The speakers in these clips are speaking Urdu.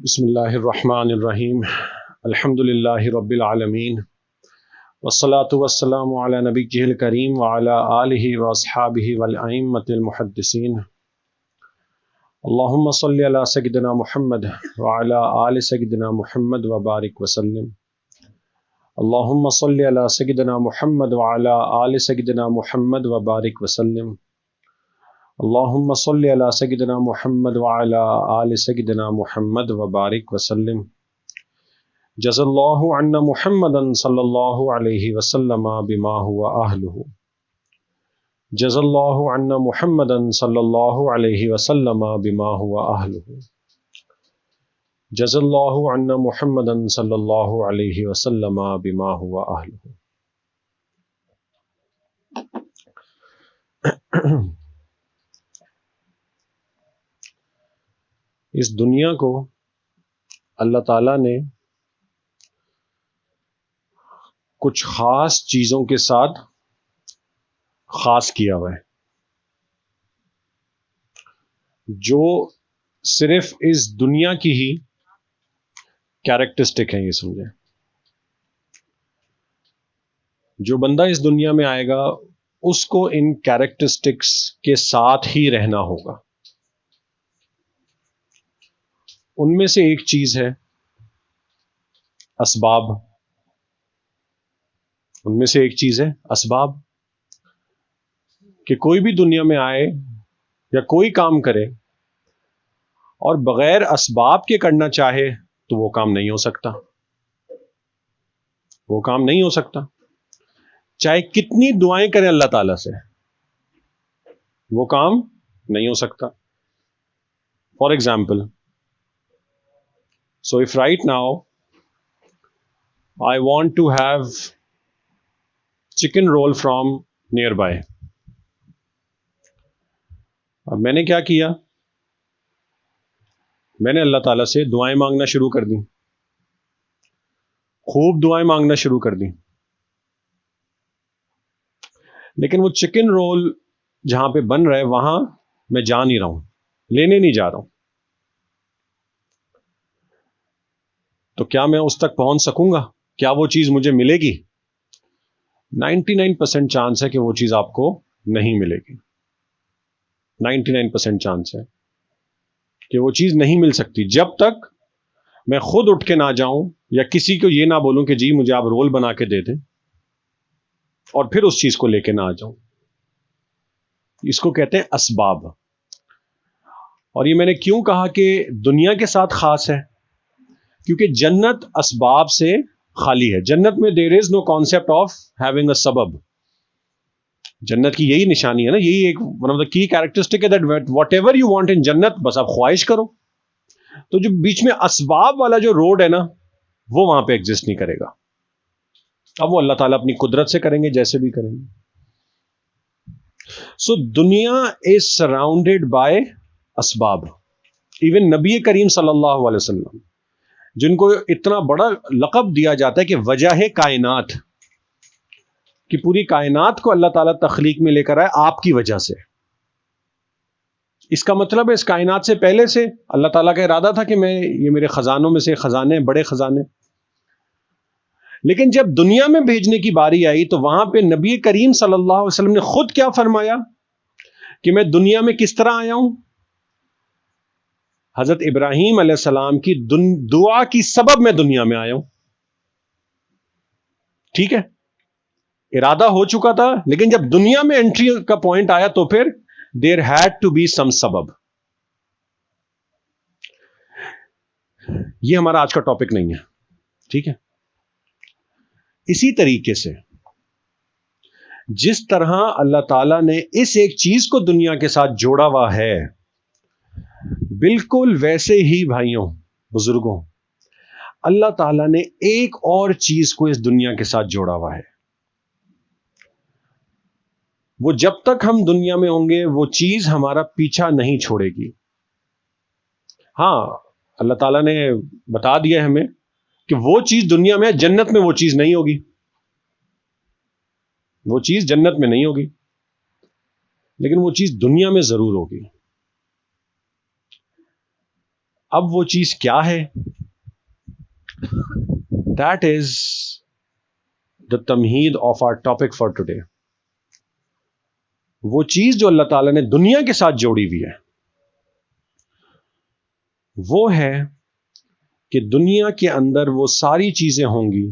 بسم اللہ الرحمن الرحیم الحمد للہ رب العالمین والصلاة والسلام علی نبیہ الکریم وعلی آلہ واصحابہ والائمۃ المحدثین اللہم صلی علی سیدنا محمد وعلی آل سیدنا محمد وبارک وسلم اللہم صلی علی سیدنا محمد وعلی آل سیدنا محمد وبارک وسلم اللہم صلی علی سیدنا محمد وعلی آل سیدنا محمد وبارک وسلم جزا اللہ عنا محمدا صلی اللہ علیہ وسلم بما هو اہلہ جزا اللہ عنا محمدا صلی اللہ علیہ وسلم بما هو اہلہ جزا اللہ عنا محمدا صلی اللہ علیہ وسلم بما هو اہلہ۔ اس دنیا کو اللہ تعالیٰ نے کچھ خاص چیزوں کے ساتھ خاص کیا ہوا ہے جو صرف اس دنیا کی ہی کیریکٹرسٹک ہیں، یہ سمجھیں۔ جو بندہ اس دنیا میں آئے گا اس کو ان کیریکٹرسٹکس کے ساتھ ہی رہنا ہوگا۔ ان میں سے ایک چیز ہے اسباب، ان میں سے ایک چیز ہے اسباب، کہ کوئی بھی دنیا میں آئے یا کوئی کام کرے اور بغیر اسباب کے کرنا چاہے تو وہ کام نہیں ہو سکتا، وہ کام نہیں ہو سکتا، چاہے کتنی دعائیں کریں اللہ تعالیٰ سے وہ کام نہیں ہو سکتا۔ For example, so if right now I want to have chicken roll from nearby، اب میں نے کیا کیا، میں نے اللہ تعالیٰ سے دعائیں مانگنا شروع کر دی، خوب دعائیں مانگنا شروع کر دی، لیکن وہ چکن رول جہاں پہ بن رہا ہے وہاں میں جا نہیں رہا ہوں، لینے نہیں جا رہا ہوں، تو کیا میں اس تک پہنچ سکوں گا؟ کیا وہ چیز مجھے ملے گی؟ 99% چانس ہے کہ وہ چیز آپ کو نہیں ملے گی، 99% چانس ہے کہ وہ چیز نہیں مل سکتی جب تک میں خود اٹھ کے نہ جاؤں یا کسی کو یہ نہ بولوں کہ جی مجھے آپ رول بنا کے دے دیں اور پھر اس چیز کو لے کے نہ آ جاؤں۔ اس کو کہتے ہیں اسباب۔ اور یہ میں نے کیوں کہا کہ دنیا کے ساتھ خاص ہے، کیونکہ جنت اسباب سے خالی ہے۔ جنت میں دیر از نو کانسیپٹ آف ہیونگ اے سبب۔ جنت کی یہی نشانی ہے نا، یہی ایک one of the key characteristic ہے that whatever you want in جنت، بس آپ خواہش کرو۔ تو جو بیچ میں اسباب والا جو روڈ ہے نا وہ وہاں پہ ایگزسٹ نہیں کرے گا۔ اب وہ اللہ تعالیٰ اپنی قدرت سے کریں گے جیسے بھی کریں گے۔ سو دنیا از سراؤنڈیڈ بائی اسباب۔ ایون نبی کریم صلی اللہ علیہ وسلم جن کو اتنا بڑا لقب دیا جاتا ہے کہ وجہ کائنات، کہ پوری کائنات کو اللہ تعالیٰ تخلیق میں لے کر آئے آپ کی وجہ سے۔ اس کا مطلب ہے اس کائنات سے پہلے سے اللہ تعالیٰ کا ارادہ تھا کہ یہ میرے خزانوں میں سے خزانے، بڑے خزانے، لیکن جب دنیا میں بھیجنے کی باری آئی تو وہاں پہ نبی کریم صلی اللہ علیہ وسلم نے خود کیا فرمایا کہ میں دنیا میں کس طرح آیا ہوں؟ حضرت ابراہیم علیہ السلام کی دعا کی سبب میں دنیا میں آیا ہوں۔ ٹھیک ہے، ارادہ ہو چکا تھا، لیکن جب دنیا میں انٹری کا پوائنٹ آیا تو پھر their had to be some سبب۔ یہ ہمارا آج کا ٹاپک نہیں ہے، ٹھیک ہے۔ اسی طریقے سے جس طرح اللہ تعالیٰ نے اس ایک چیز کو دنیا کے ساتھ جوڑا ہوا ہے، بالکل ویسے ہی بھائیوں بزرگوں اللہ تعالیٰ نے ایک اور چیز کو اس دنیا کے ساتھ جوڑا ہوا ہے۔ وہ جب تک ہم دنیا میں ہوں گے وہ چیز ہمارا پیچھا نہیں چھوڑے گی۔ ہاں، اللہ تعالیٰ نے بتا دیا ہے ہمیں کہ وہ چیز دنیا میں، جنت میں وہ چیز نہیں ہوگی، وہ چیز جنت میں نہیں ہوگی، لیکن وہ چیز دنیا میں ضرور ہوگی۔ اب وہ چیز کیا ہے؟ دیٹ از دا تمہید of our topic for today. وہ چیز جو اللہ تعالیٰ نے دنیا کے ساتھ جوڑی ہوئی ہے وہ ہے کہ دنیا کے اندر وہ ساری چیزیں ہوں گی،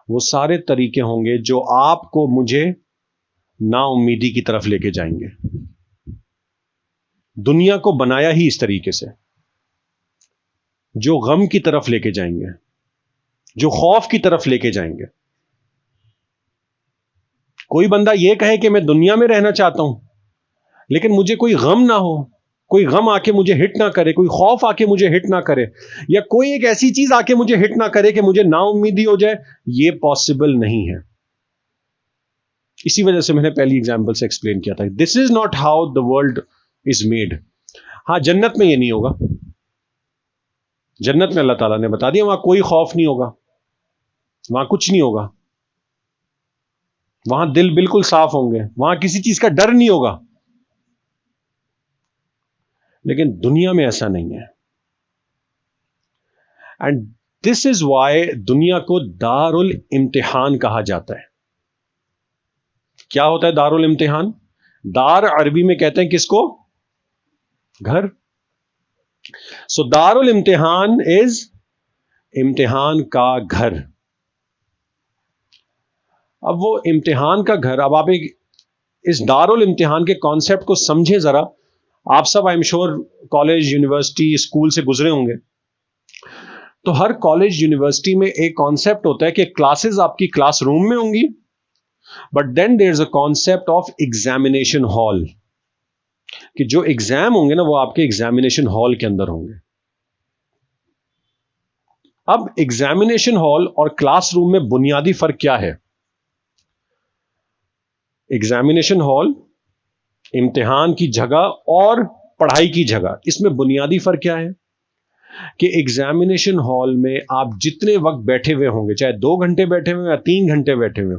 وہ سارے طریقے ہوں گے جو آپ کو مجھے نا امیدی کی طرف لے کے جائیں گے. دنیا کو بنایا ہی اس طریقے سے، جو غم کی طرف لے کے جائیں گے، جو خوف کی طرف لے کے جائیں گے. کوئی بندہ یہ کہے کہ میں دنیا میں رہنا چاہتا ہوں لیکن مجھے کوئی غم نہ ہو، کوئی غم آ کے مجھے ہٹ نہ کرے، کوئی خوف آ کے مجھے ہٹ نہ کرے، یا کوئی ایک ایسی چیز آ کے مجھے ہٹ نہ کرے کہ مجھے نا امیدی ہو جائے، یہ پاسبل نہیں ہے. اسی وجہ سے میں نے پہلی ایگزامپل سے ایکسپلین کیا تھا، this is not how the world is made. ہاں جنت میں یہ نہیں ہوگا. جنت میں اللہ تعالیٰ نے بتا دیا وہاں کوئی خوف نہیں ہوگا، وہاں کچھ نہیں ہوگا، وہاں دل بالکل صاف ہوں گے، وہاں کسی چیز کا ڈر نہیں ہوگا. لیکن دنیا میں ایسا نہیں ہے. اینڈ دس از وائی دنیا کو دار الامتحان کہا جاتا ہے. کیا ہوتا ہے دار الامتحان؟ دار عربی میں کہتے ہیں کس کو؟ گھر. سو دار الامتحان از امتحان کا گھر. اب وہ امتحان کا گھر، اب آپ ایک اس دار الامتحان کے کانسیپٹ کو سمجھیں ذرا. آپ سب I am sure college, university, school سے گزرے ہوں گے. تو ہر کالج یونیورسٹی میں ایک کانسیپٹ ہوتا ہے کہ کلاسز آپ کی کلاس روم میں ہوں گی، but then there is a concept of examination hall, کہ جو ایگزام ہوں گے نا وہ آپ کے ایگزامینیشن ہال کے اندر ہوں گے. اب ایگزامینیشن ہال اور کلاس روم میں بنیادی فرق کیا ہے؟ ایگزامینیشن ہال امتحان کی جگہ اور پڑھائی کی جگہ، اس میں بنیادی فرق کیا ہے کہ ایگزامینیشن ہال میں آپ جتنے وقت بیٹھے ہوئے ہوں گے، چاہے 2 گھنٹے بیٹھے ہوئے یا 3 گھنٹے بیٹھے ہوئے،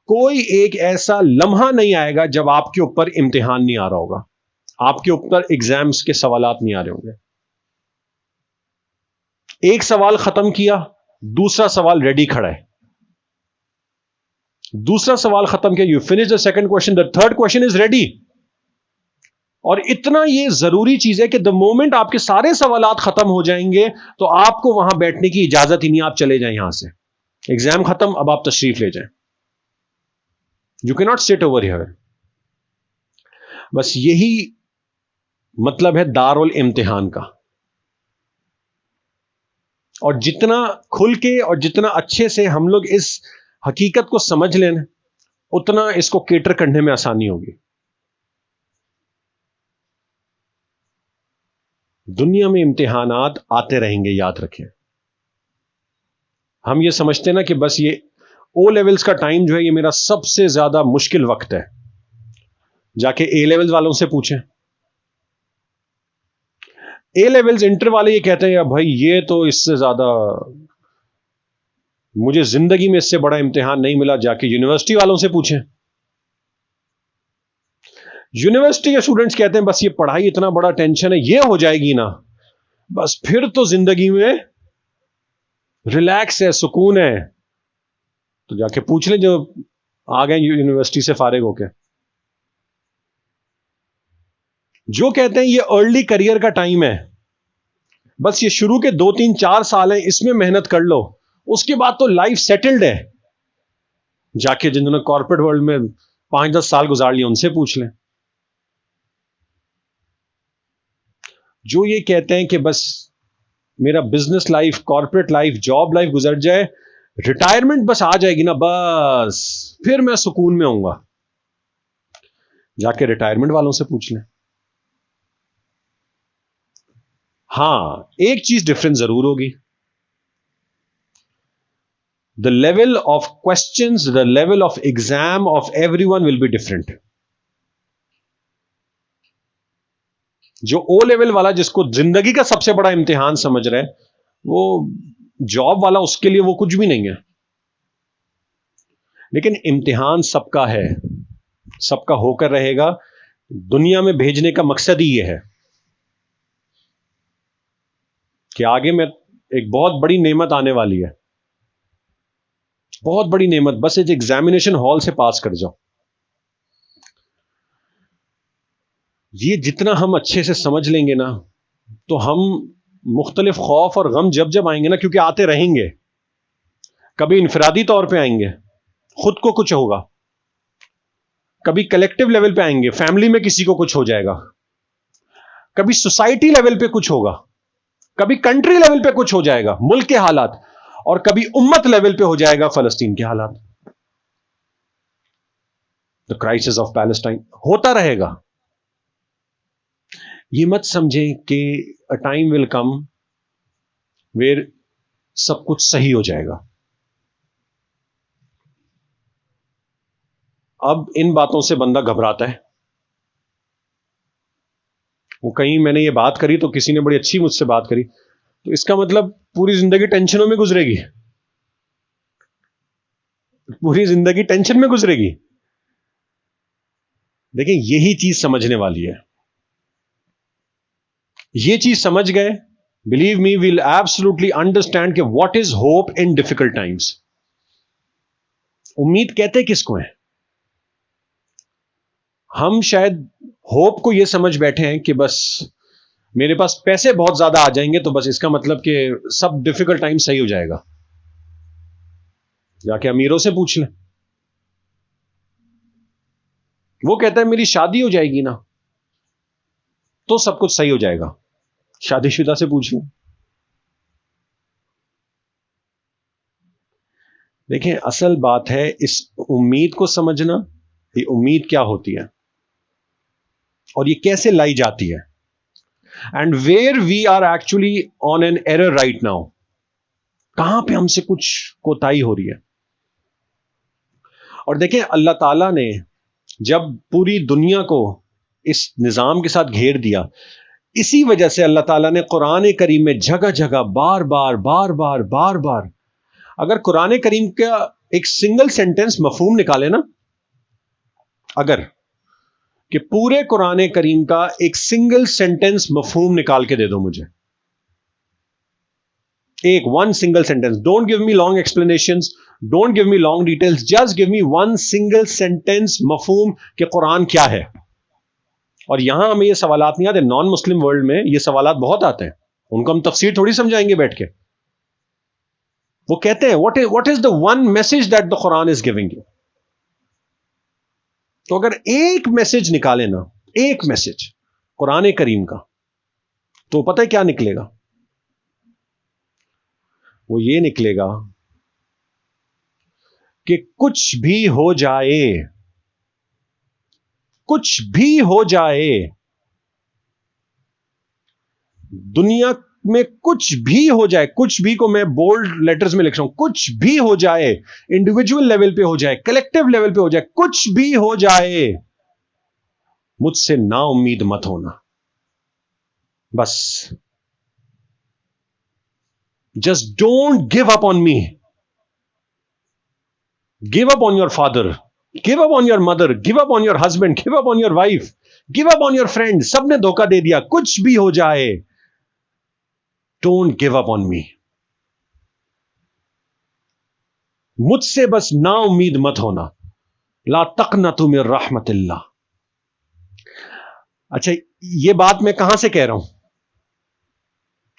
کوئی ایک ایسا لمحہ نہیں آئے گا جب آپ کے اوپر امتحان نہیں آ رہا ہوگا، آپ کے اوپر ایگزامز کے سوالات نہیں آ رہے ہوں گے. ایک سوال ختم کیا، دوسرا سوال ریڈی کھڑا ہے. دوسرا سوال ختم کیا، you finish the second question, the third question is ready. اور اتنا یہ ضروری چیز ہے کہ دا مومنٹ آپ کے سارے سوالات ختم ہو جائیں گے تو آپ کو وہاں بیٹھنے کی اجازت ہی نہیں، آپ چلے جائیں یہاں سے. ایگزام ختم، اب آپ تشریف لے جائیں. یو کی ناٹ سٹ اوور ہیئر. بس یہی مطلب ہے دار الامتحان کا. اور جتنا کھل کے اور جتنا اچھے سے ہم لوگ اس حقیقت کو سمجھ لیں اتنا اس کو کیٹر کرنے میں آسانی ہوگی. دنیا میں امتحانات آتے رہیں گے، یاد رکھیں. ہم یہ سمجھتے ہیں نا کہ بس یہ او لیولز کا ٹائم جو ہے یہ میرا سب سے زیادہ مشکل وقت ہے. جا کے اے لیولز والوں سے پوچھیں. اے لیولز انٹر والے یہ کہتے ہیں یا بھائی یہ تو اس سے زیادہ مجھے زندگی میں اس سے بڑا امتحان نہیں ملا. جا کے یونیورسٹی والوں سے پوچھیں. یونیورسٹی کے اسٹوڈنٹس کہتے ہیں بس یہ پڑھائی اتنا بڑا ٹینشن ہے، یہ ہو جائے گی نا بس پھر تو زندگی میں ریلیکس ہے، سکون ہے. تو جا کے پوچھ لیں جو آ گئے یونیورسٹی سے فارغ ہو کے. جو کہتے ہیں یہ ارلی کریئر کا ٹائم ہے، بس یہ شروع کے 2-3-4 سال ہیں، اس میں محنت کر لو، اس کے بعد تو لائف سیٹلڈ ہے. جا کے جنہوں نے کارپوریٹ ورلڈ میں 5-10 سال گزار لیے ان سے پوچھ لیں. جو یہ کہتے ہیں کہ بس میرا business life, corporate life, job life گزر جائے، ریٹائرمنٹ بس آ جائے گی نا بس پھر میں سکون میں ہوں گا، جا کے ریٹائرمنٹ والوں سے پوچھ لیں. ہاں ایک چیز ڈفرنس ضرور ہوگی. The level of questions, the level of exam of everyone will be different. جو او لیول والا جس کو زندگی کا سب سے بڑا امتحان سمجھ رہے وہ جاب والا اس کے لیے وہ کچھ بھی نہیں ہے. لیکن امتحان سب کا ہے، سب کا ہو کر رہے گا. دنیا میں بھیجنے کا مقصد ہی یہ ہے. کہ آگے میں ایک بہت بڑی نعمت آنے والی ہے، بہت بڑی نعمت، بس ایک ایگزامینیشن ہال سے پاس کر جاؤ. یہ جتنا ہم اچھے سے سمجھ لیں گے نا، تو ہم مختلف خوف اور غم جب آئیں گے نا، کیونکہ آتے رہیں گے، کبھی انفرادی طور پہ آئیں گے، خود کو کچھ ہوگا، کبھی کلیکٹیو لیول پہ آئیں گے، فیملی میں کسی کو کچھ ہو جائے گا، کبھی سوسائٹی لیول پہ کچھ ہوگا، کبھی کنٹری لیول پہ کچھ ہو جائے گا، ملک کے حالات، اور کبھی امت لیول پہ ہو جائے گا فلسطین کے حالات. دا کرائسس آف پیلسٹائن ہوتا رہے گا. یہ مت سمجھیں کہ a time will come where سب کچھ صحیح ہو جائے گا. اب ان باتوں سے بندہ گھبراتا ہے. وہ کہیں میں نے یہ بات کری تو کسی نے بڑی اچھی مجھ سے بات کری، تو اس کا مطلب پوری زندگی ٹینشنوں میں گزرے گی، پوری زندگی ٹینشن میں گزرے گی. دیکھیں یہی چیز سمجھنے والی ہے. یہ چیز سمجھ گئے، believe me well absolutely understand کہ what is hope in difficult times. امید کہتے کس کو ہیں؟ ہم شاید ہوپ کو یہ سمجھ بیٹھے ہیں کہ بس میرے پاس پیسے بہت زیادہ آ جائیں گے تو بس اس کا مطلب کہ سب ڈیفیکلٹ ٹائم صحیح ہو جائے گا. جا کے امیروں سے پوچھ لیں، وہ کہتا ہے میری شادی ہو جائے گی نا تو سب کچھ صحیح ہو جائے گا. شادی شدہ سے پوچھ لیں. دیکھیں اصل بات ہے اس امید کو سمجھنا، یہ امید کیا ہوتی ہے اور یہ کیسے لائی جاتی ہے، and where we are actually on an error right now, کہاں پہ ہم سے کچھ کوتاہی ہو رہی ہے. اور دیکھیں اللہ تعالیٰ نے جب پوری دنیا کو اس نظام کے ساتھ گھیر دیا، اسی وجہ سے اللہ تعالیٰ نے قرآن کریم میں جگہ جگہ بار بار اگر قرآن کریم کا ایک سنگل سینٹنس مفہوم نکالے نا، اگر کہ پورے قرآن کریم کا ایک سنگل سینٹنس مفہوم نکال کے دے دو مجھے، ایک one single sentence, don't give me long explanations, don't give me long details, just give me one single sentence مفہوم کہ قرآن کیا ہے. اور یہاں ہمیں یہ سوالات نہیں آتے، نان مسلم ورلڈ میں یہ سوالات بہت آتے ہیں، ان کو ہم تفسیر تھوڑی سمجھائیں گے بیٹھ کے. وہ کہتے ہیں what is the one message that the Quran is giving you. تو اگر ایک میسج نکالے نا، ایک میسج قرآن کریم کا، تو پتہ ہے کیا نکلے گا؟ وہ یہ نکلے گا کہ کچھ بھی ہو جائے، کچھ بھی ہو جائے، دنیا میں کچھ بھی ہو جائے، کچھ بھی کو میں بولڈ لیٹرز میں لکھ رہا ہوں، کچھ بھی ہو جائے، انڈیویجول لیول پہ ہو جائے، کلیکٹیو لیول پہ ہو جائے، کچھ بھی ہو جائے، مجھ سے نا امید مت ہونا. بس just don't give up on me, give up on your father, give up on your mother, give up on your husband, give up on your wife, give up on your friend. سب نے دھوکہ دے دیا، کچھ بھی ہو جائے، ڈونٹ گیو اپ آن می. مجھ سے بس نا امید مت ہونا. لا تقنطوا من رحمت اللہ. اچھا یہ بات میں کہاں سے کہہ رہا ہوں؟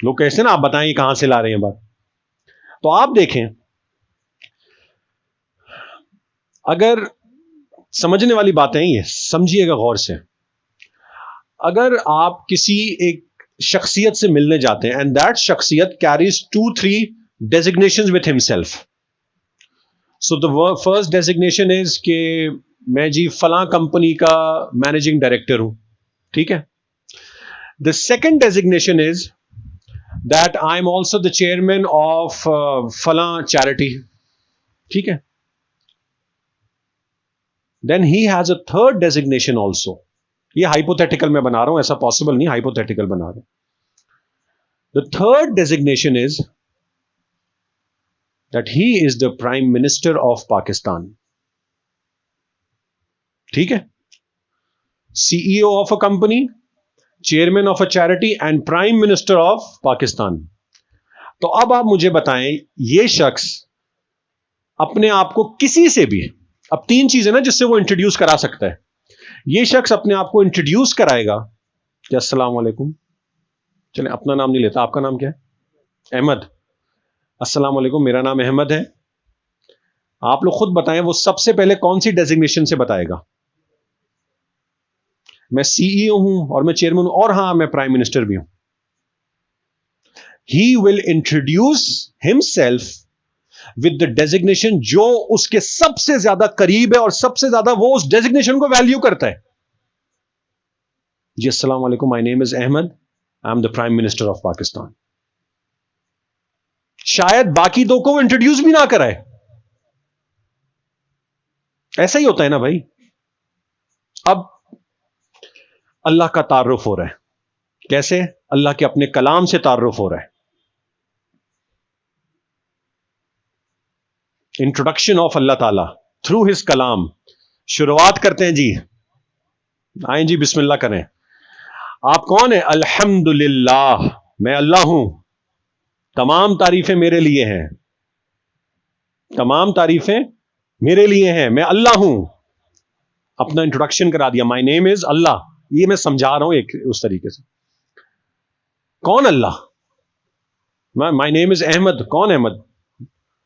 لوگ کہتے ہیں نا آپ بتائیں یہ کہاں سے لا رہے ہیں بات. تو آپ دیکھیں، اگر سمجھنے والی باتیں یہ سمجھیے گا غور سے، اگر آپ کسی ایک شخصیت سے ملنے جاتے ہیں اینڈ دیٹ شخصیت carries 2-3 designations with himself. So the first designation is کہ میں جی فلاں کمپنی کا مینیجنگ ڈائریکٹر ہوں، ٹھیک ہے. The second designation is that I am also the chairman of فلاں چیریٹی، ٹھیک ہے. Then he has a third designation also. یہ ہائپوتھیٹیکل میں بنا رہا ہوں، ایسا پاسبل نہیں، ہائپوتھیٹیکل بنا رہا ہوں. The third designation is that he is the Prime Minister of Pakistan. ٹھیک ہے. CEO of a company, Chairman of a charity and Prime Minister of Pakistan. تو اب آپ مجھے بتائیں یہ شخص اپنے آپ کو کسی سے بھی, اب 3 چیزیں نا جس سے وہ انٹروڈیوس کرا سکتا ہے, یہ شخص اپنے آپ کو انٹروڈیوس کرائے گا کہ السلام علیکم, چلیں اپنا نام نہیں لیتا, آپ کا نام کیا ہے؟ احمد. السلام علیکم, میرا نام احمد ہے. آپ لوگ خود بتائیں وہ سب سے پہلے کون سی ڈیزگنیشن سے بتائے گا؟ میں سی ای او ہوں اور میں چیئرمین ہوں, اور ہاں میں پرائم منسٹر بھی ہوں. He will introduce himself with the designation جو اس کے سب سے زیادہ قریب ہے اور سب سے زیادہ وہ اس ڈیزگنیشن کو ویلیو کرتا ہے. جی السلام علیکم, my name is Ahmed, I am the prime minister of Pakistan. شاید باقی 2 کو انٹروڈیوس بھی نہ کرائے. ایسا ہی ہوتا ہے نا بھائی. اب اللہ کا تعارف ہو رہا ہے. کیسے؟ اللہ کے اپنے کلام سے تعارف ہو رہا ہے. انٹروڈکشن آف اللہ تعالی تھرو ہز کلام. شروعات کرتے ہیں جی, آئیں جی بسم اللہ کریں. آپ کون ہیں؟ الحمدللہ, میں اللہ ہوں, تمام تعریفیں میرے لیے ہیں, تمام تعریفیں میرے لیے ہیں, میں اللہ ہوں. اپنا انٹروڈکشن کرا دیا, مائی نیم از اللہ. یہ میں سمجھا رہا ہوں ایک اس طریقے سے. کون اللہ؟ مائی نیم از احمد. کون احمد؟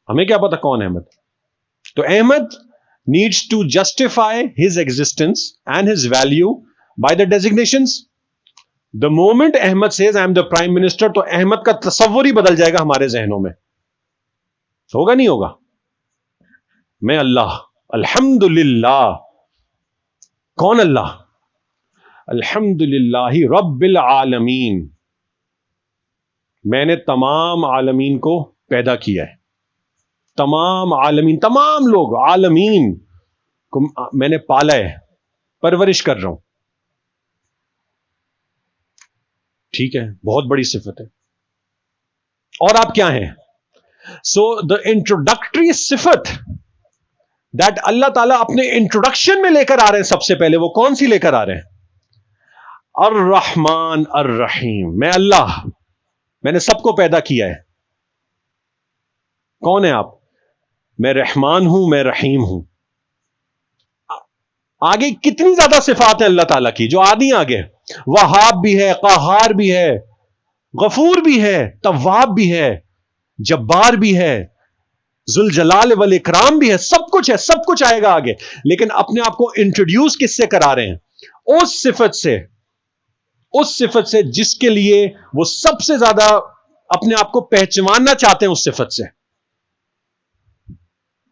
ہمیں کیا پتا کون احمد. تو Ahmed needs to justify his existence and his value by the designations. The moment Ahmed says I am the prime minister, تو احمد کا تصور ہی بدل جائے گا ہمارے ذہنوں میں. ہوگا نہیں ہوگا؟ میں اللہ, الحمدللہ. کون اللہ؟ الحمدللہ رب العالمین, میں نے تمام عالمین کو پیدا کیا ہے. تمام عالمین, تمام لوگ عالمین کو میں نے پالا ہے, پرورش کر رہا ہوں. ٹھیک ہے, بہت بڑی صفت ہے. اور آپ کیا ہیں؟ سو دا انٹروڈکٹری صفت دیٹ اللہ تعالیٰ اپنے انٹروڈکشن میں لے کر آ رہے ہیں, سب سے پہلے وہ کون سی لے کر آ رہے ہیں؟ الرحمن الرحیم. میں اللہ, میں نے سب کو پیدا کیا ہے. کون ہے آپ؟ میں رحمان ہوں, میں رحیم ہوں. آگے کتنی زیادہ صفات ہیں اللہ تعالیٰ کی جو آدھی آگے. وہاب بھی ہے, قہار بھی ہے, غفور بھی ہے, تواب بھی ہے, جبار بھی ہے, ذوالجلال والاکرام بھی ہے. سب کچھ ہے, سب کچھ آئے گا آگے. لیکن اپنے آپ کو انٹروڈیوس کس سے کرا رہے ہیں؟ اس صفت سے, اس صفت سے جس کے لیے وہ سب سے زیادہ اپنے آپ کو پہچاننا چاہتے ہیں, اس صفت سے.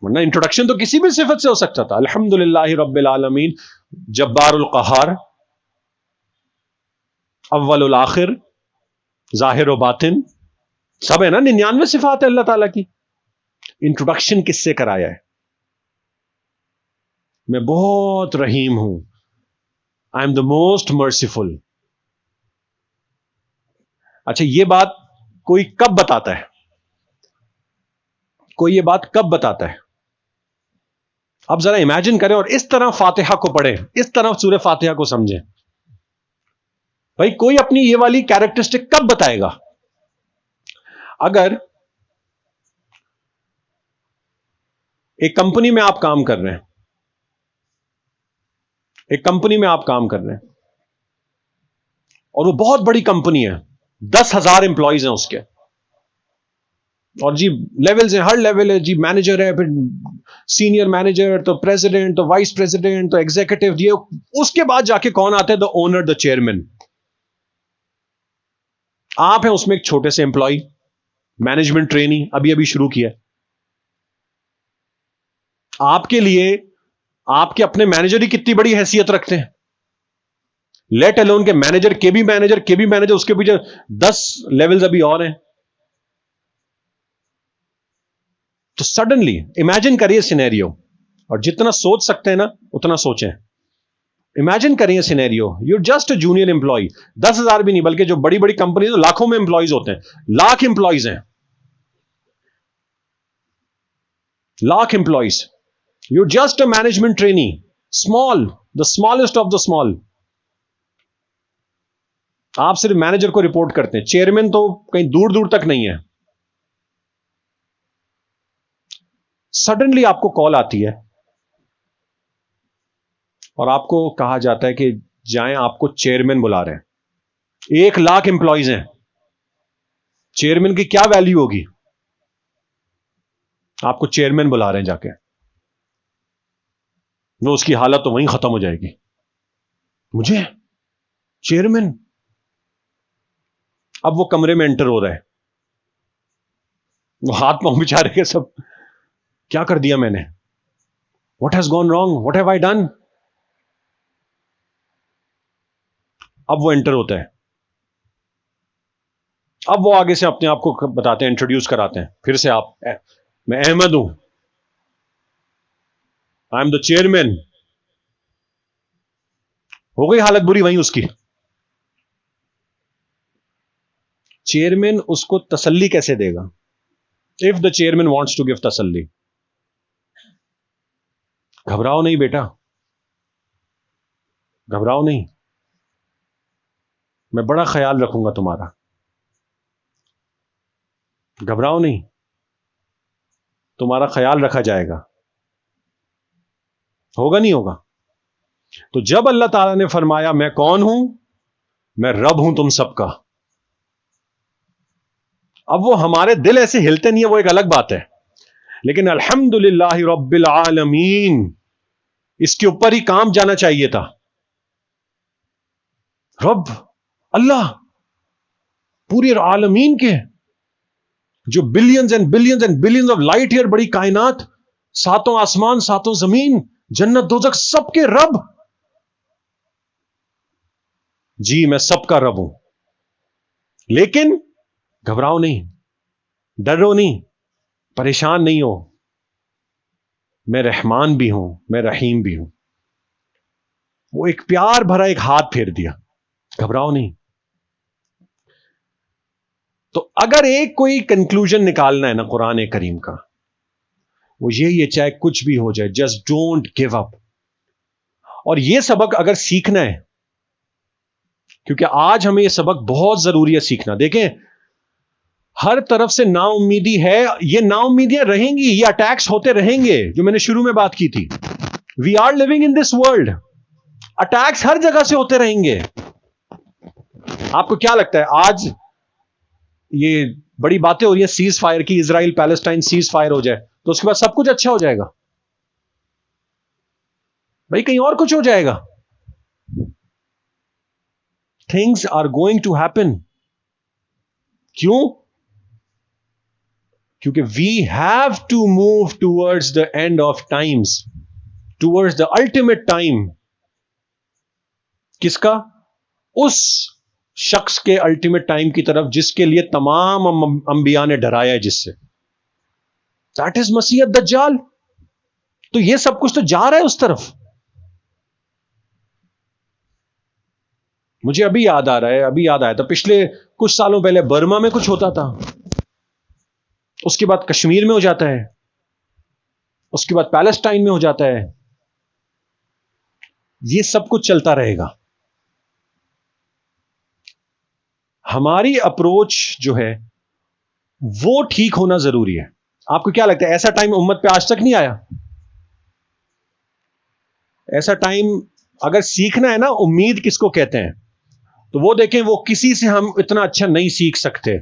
ورنہ انٹروڈکشن تو کسی بھی صفت سے ہو سکتا تھا. الحمدللہ رب العالمین, جبار القہار, اول الآخر, ظاہر و باطن, سب ہے نا. 99 صفات ہے اللہ تعالیٰ کی. انٹروڈکشن کس سے کرایا ہے؟ میں بہت رحیم ہوں, آئی ایم دا موسٹ مرسیفل. اچھا, یہ بات کوئی کب بتاتا ہے؟ کوئی یہ بات کب بتاتا ہے؟ اب ذرا امیجن کریں اور اس طرح فاتحہ کو پڑھیں, اس طرح سورہ فاتحہ کو سمجھیں. بھائی کوئی اپنی یہ والی کیریکٹرسٹک کب بتائے گا؟ اگر ایک کمپنی میں آپ کام کر رہے ہیں, ایک کمپنی میں آپ کام کر رہے ہیں اور وہ بہت بڑی کمپنی ہے, 10,000 امپلائیز ہیں اس کے, اور جی لیولز ہیں, ہر لیول ہے جی, مینیجر ہے, پھر سینئر مینیجر, تو پریزیڈنٹ, تو وائس پریزیڈنٹ, تو ایگزیکٹو. یہ اس کے بعد جا کے کون آتے ہیں؟ The owner, the chairman. آپ ہیں اس میں ایک چھوٹے سے امپلائی, مینجمنٹ ٹرینی, ابھی ابھی شروع کیا. آپ کے لیے آپ کے اپنے مینیجر ہی کتنی بڑی حیثیت رکھتے ہیں, لیٹ الون کے مینیجر کے بھی مینیجر کے بھی مینیجر, اس کے پیچھے 10 لیولز ابھی اور ہیں. تو سڈنلی امیجن کریے سینیریو, اور جتنا سوچ سکتے ہیں نا اتنا سوچیں. امیجن کریے scenario, you just a junior employee, 10,000 بھی نہیں, بلکہ جو بڑی بڑی کمپنی لاکھوں میں امپلائیز ہوتے ہیں, لاکھ امپلائیز ہیں, lakh employees. You just a management trainee, small, the smallest of the small. آپ صرف مینیجر کو رپورٹ کرتے ہیں, چیئرمین تو کہیں دور دور تک نہیں ہے. سڈنلی آپ کو کال آتی ہے اور آپ کو کہا جاتا ہے کہ جائیں، آپ کو چیئرمین بلا رہے ہیں، 1,00,000 امپلائیز ہیں، چیئرمین کی کیا ویلیو ہوگی؟ آپ کو چیئرمین بلا رہے ہیں، جا کے وہ اس کی حالت تو وہیں ختم ہو جائے گی. مجھے چیئرمین، اب وہ کمرے میں انٹر ہو رہا ہے، وہ ہاتھ پاؤں بچارے کے سب، کیا کر دیا میں نے؟ What has gone wrong? What have I done? اب وہ انٹر ہوتا ہے، اب وہ آگے سے اپنے آپ کو بتاتے ہیں، انٹروڈیوس کراتے ہیں پھر سے، آپ، میں احمد ہوں، آئی ایم دا چیئرمین. ہو گئی حالت بری وہیں اس کی. چیئرمین اس کو تسلی کیسے دے گا؟ If the chairman wants to give تسلی، گھبراؤ نہیں بیٹا، گھبراؤ نہیں، میں بڑا خیال رکھوں گا تمہارا، گھبراؤ نہیں، تمہارا خیال رکھا جائے گا. ہوگا نہیں ہوگا؟ تو جب اللہ تعالیٰ نے فرمایا میں کون ہوں؟ میں رب ہوں تم سب کا، اب وہ ہمارے دل ایسے ہلتے نہیں ہیں، وہ ایک الگ بات ہے، لیکن الحمدللہ رب العالمین، اس کے اوپر ہی کام جانا چاہیے تھا. رب اللہ پورے عالمین کے، جو billions and billions and billions of light year بڑی کائنات، ساتوں آسمان، ساتوں زمین، جنت دوزخ، سب کے رب. جی میں سب کا رب ہوں، لیکن گھبراؤ نہیں، ڈرو نہیں، پریشان نہیں ہو، میں رحمان بھی ہوں، میں رحیم بھی ہوں. وہ ایک پیار بھرا ایک ہاتھ پھیر دیا، گھبراؤ نہیں. تو اگر ایک کوئی کنکلوژن نکالنا ہے نا قرآن کریم کا، وہ یہی ہے، چاہے کچھ بھی ہو جائے، جسٹ ڈونٹ گیو اپ. اور یہ سبق اگر سیکھنا ہے، کیونکہ آج ہمیں یہ سبق بہت ضروری ہے سیکھنا. دیکھیں ہر طرف سے نا امیدی ہے، یہ نا امیدیاں رہیں گی، یہ اٹیکس ہوتے رہیں گے، جو میں نے شروع میں بات کی تھی. We are living in this world, attacks ہر جگہ سے ہوتے رہیں گے. آپ کو کیا لگتا ہے آج یہ بڑی باتیں ہو رہی ہیں سیز فائر کی، اسرائیل پیلسٹائن سیز فائر ہو جائے تو اس کے بعد سب کچھ اچھا ہو جائے گا؟ بھائی کہیں اور کچھ ہو جائے گا. Things are going to happen. کیوں؟ کیونکہ we have to move towards the end of times, towards the ultimate time. کس کا؟ اس شخص کے الٹیمیٹ ٹائم کی طرف جس کے لیے تمام انبیاء نے ڈرایا ہے، جس سے دیٹ از مسیح الدجال. تو یہ سب کچھ تو جا رہا ہے اس طرف. مجھے ابھی یاد آ رہا ہے، ابھی یاد آیا تھا، پچھلے کچھ سالوں پہلے برما میں کچھ ہوتا تھا، اس کے بعد کشمیر میں ہو جاتا ہے، اس کے بعد پیلسٹائن میں ہو جاتا ہے. یہ سب کچھ چلتا رہے گا. ہماری اپروچ جو ہے وہ ٹھیک ہونا ضروری ہے. آپ کو کیا لگتا ہے ایسا ٹائم امت پہ آج تک نہیں آیا؟ ایسا ٹائم اگر سیکھنا ہے نا امید کس کو کہتے ہیں، تو وہ دیکھیں، وہ کسی سے ہم اتنا اچھا نہیں سیکھ سکتے.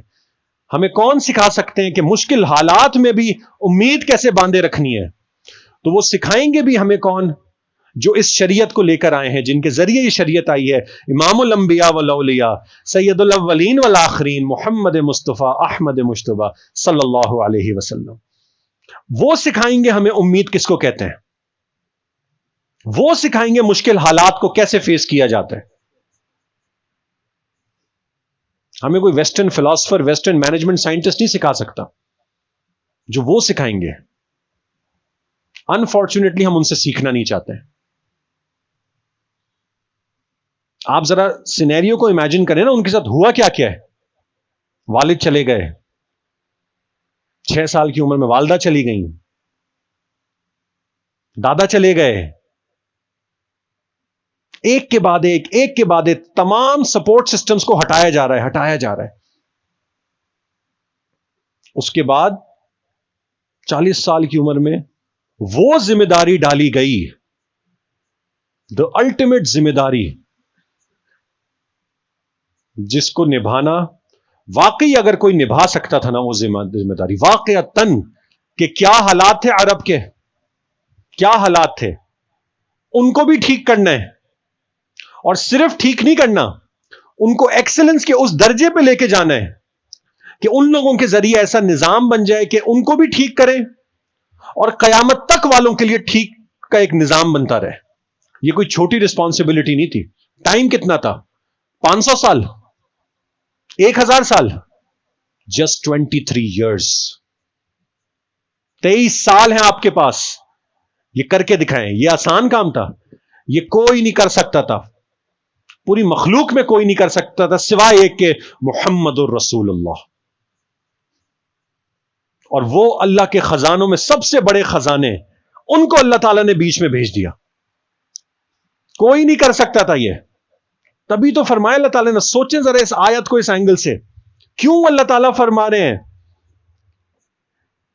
ہمیں کون سکھا سکتے ہیں کہ مشکل حالات میں بھی امید کیسے باندھے رکھنی ہے؟ تو وہ سکھائیں گے بھی ہمیں کون؟ جو اس شریعت کو لے کر آئے ہیں، جن کے ذریعے یہ شریعت آئی ہے، امام الانبیاء والاولیاء، سید الاولین والآخرین، محمد مصطفیٰ احمد مجتبیٰ صلی اللہ علیہ وسلم. وہ سکھائیں گے ہمیں امید کس کو کہتے ہیں، وہ سکھائیں گے مشکل حالات کو کیسے فیس کیا جاتا ہے. ہمیں کوئی western philosopher, western management scientist نہیں سکھا سکتا. جو وہ سکھائیں گے، انفارچونیٹلی ہم ان سے سیکھنا نہیں چاہتے. آپ ذرا سینیریو کو امیجن کریں نا، ان کے ساتھ ہوا کیا کیا ہے. والد چلے گئے، 6 سال کی عمر میں والدہ چلی گئیں، دادا چلے گئے، ایک کے بعد ایک، ایک کے بعد ایک، تمام سپورٹ سسٹمز کو ہٹایا جا رہا ہے، ہٹایا جا رہا ہے. اس کے بعد 40 سال کی عمر میں وہ ذمہ داری ڈالی گئی، دا الٹیمیٹ ذمہ داری، جس کو نبھانا واقعی اگر کوئی نبھا سکتا تھا نا وہ ذمہ داری واقعتاً، کہ کیا حالات تھے عرب کے، کیا حالات تھے، ان کو بھی ٹھیک کرنا ہے، اور صرف ٹھیک نہیں کرنا، ان کو ایکسلنس کے اس درجے پہ لے کے جانا ہے کہ ان لوگوں کے ذریعے ایسا نظام بن جائے کہ ان کو بھی ٹھیک کریں اور قیامت تک والوں کے لیے ٹھیک کا ایک نظام بنتا رہے۔ یہ کوئی چھوٹی رسپانسبلٹی نہیں تھی۔ ٹائم کتنا تھا؟ 500 سال، 1000 سال، جسٹ 23 ایئرس، 23 سال ہیں آپ کے پاس، یہ کر کے دکھائیں۔ یہ آسان کام تھا؟ یہ کوئی نہیں کر سکتا تھا، پوری مخلوق میں کوئی نہیں کر سکتا تھا سوائے ایک کہ محمد الرسول اللہ۔ اور وہ اللہ کے خزانوں میں سب سے بڑے خزانے، ان کو اللہ تعالیٰ نے بیچ میں بھیج دیا، کوئی نہیں کر سکتا تھا یہ۔ تبھی تو فرمایا اللہ تعالیٰ نے، سوچیں ذرا اس آیت کو اس اینگل سے، کیوں اللہ تعالیٰ فرما رہے ہیں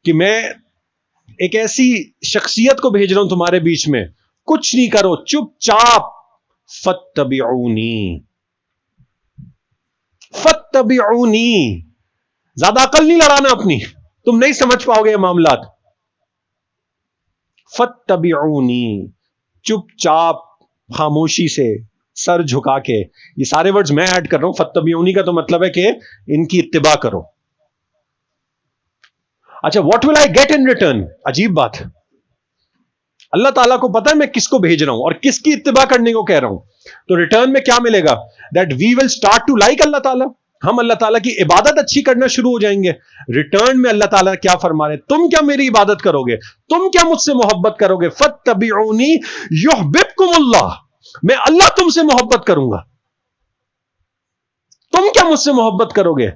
کہ میں ایک ایسی شخصیت کو بھیج رہا ہوں تمہارے بیچ میں، کچھ نہیں کرو، چپ چاپ، فتبعونی، فتبعونی، زیادہ عقل نہیں لڑانا اپنی، تم نہیں سمجھ پاؤ گے یہ معاملات۔ فتبعونی، چپ چاپ، خاموشی سے، سر جھکا کے، یہ سارے ورڈز میں ایڈ کر رہا ہوں۔ فتبعونی کا تو مطلب ہے کہ ان کی اتباع کرو۔ اچھا، what will I get in return? عجیب بات، اللہ تعالیٰ کو پتا ہے میں کس کو بھیج رہا ہوں اور کس کی اتباع کرنے کو کہہ رہا ہوں، تو ریٹرن میں کیا ملے گا؟ That we will start to like Allah تعالیٰ، ہم اللہ تعالیٰ کی عبادت اچھی کرنا شروع ہو جائیں گے۔ ریٹرن میں اللہ تعالیٰ کیا فرما رہے؟ تم کیا میری عبادت کرو گے؟ تم کیا مجھ سے محبت کرو گے؟ فتبعونی یحببکم اللہ، میں اللہ تم سے محبت کروں گا۔ تم کیا مجھ سے محبت کرو گے؟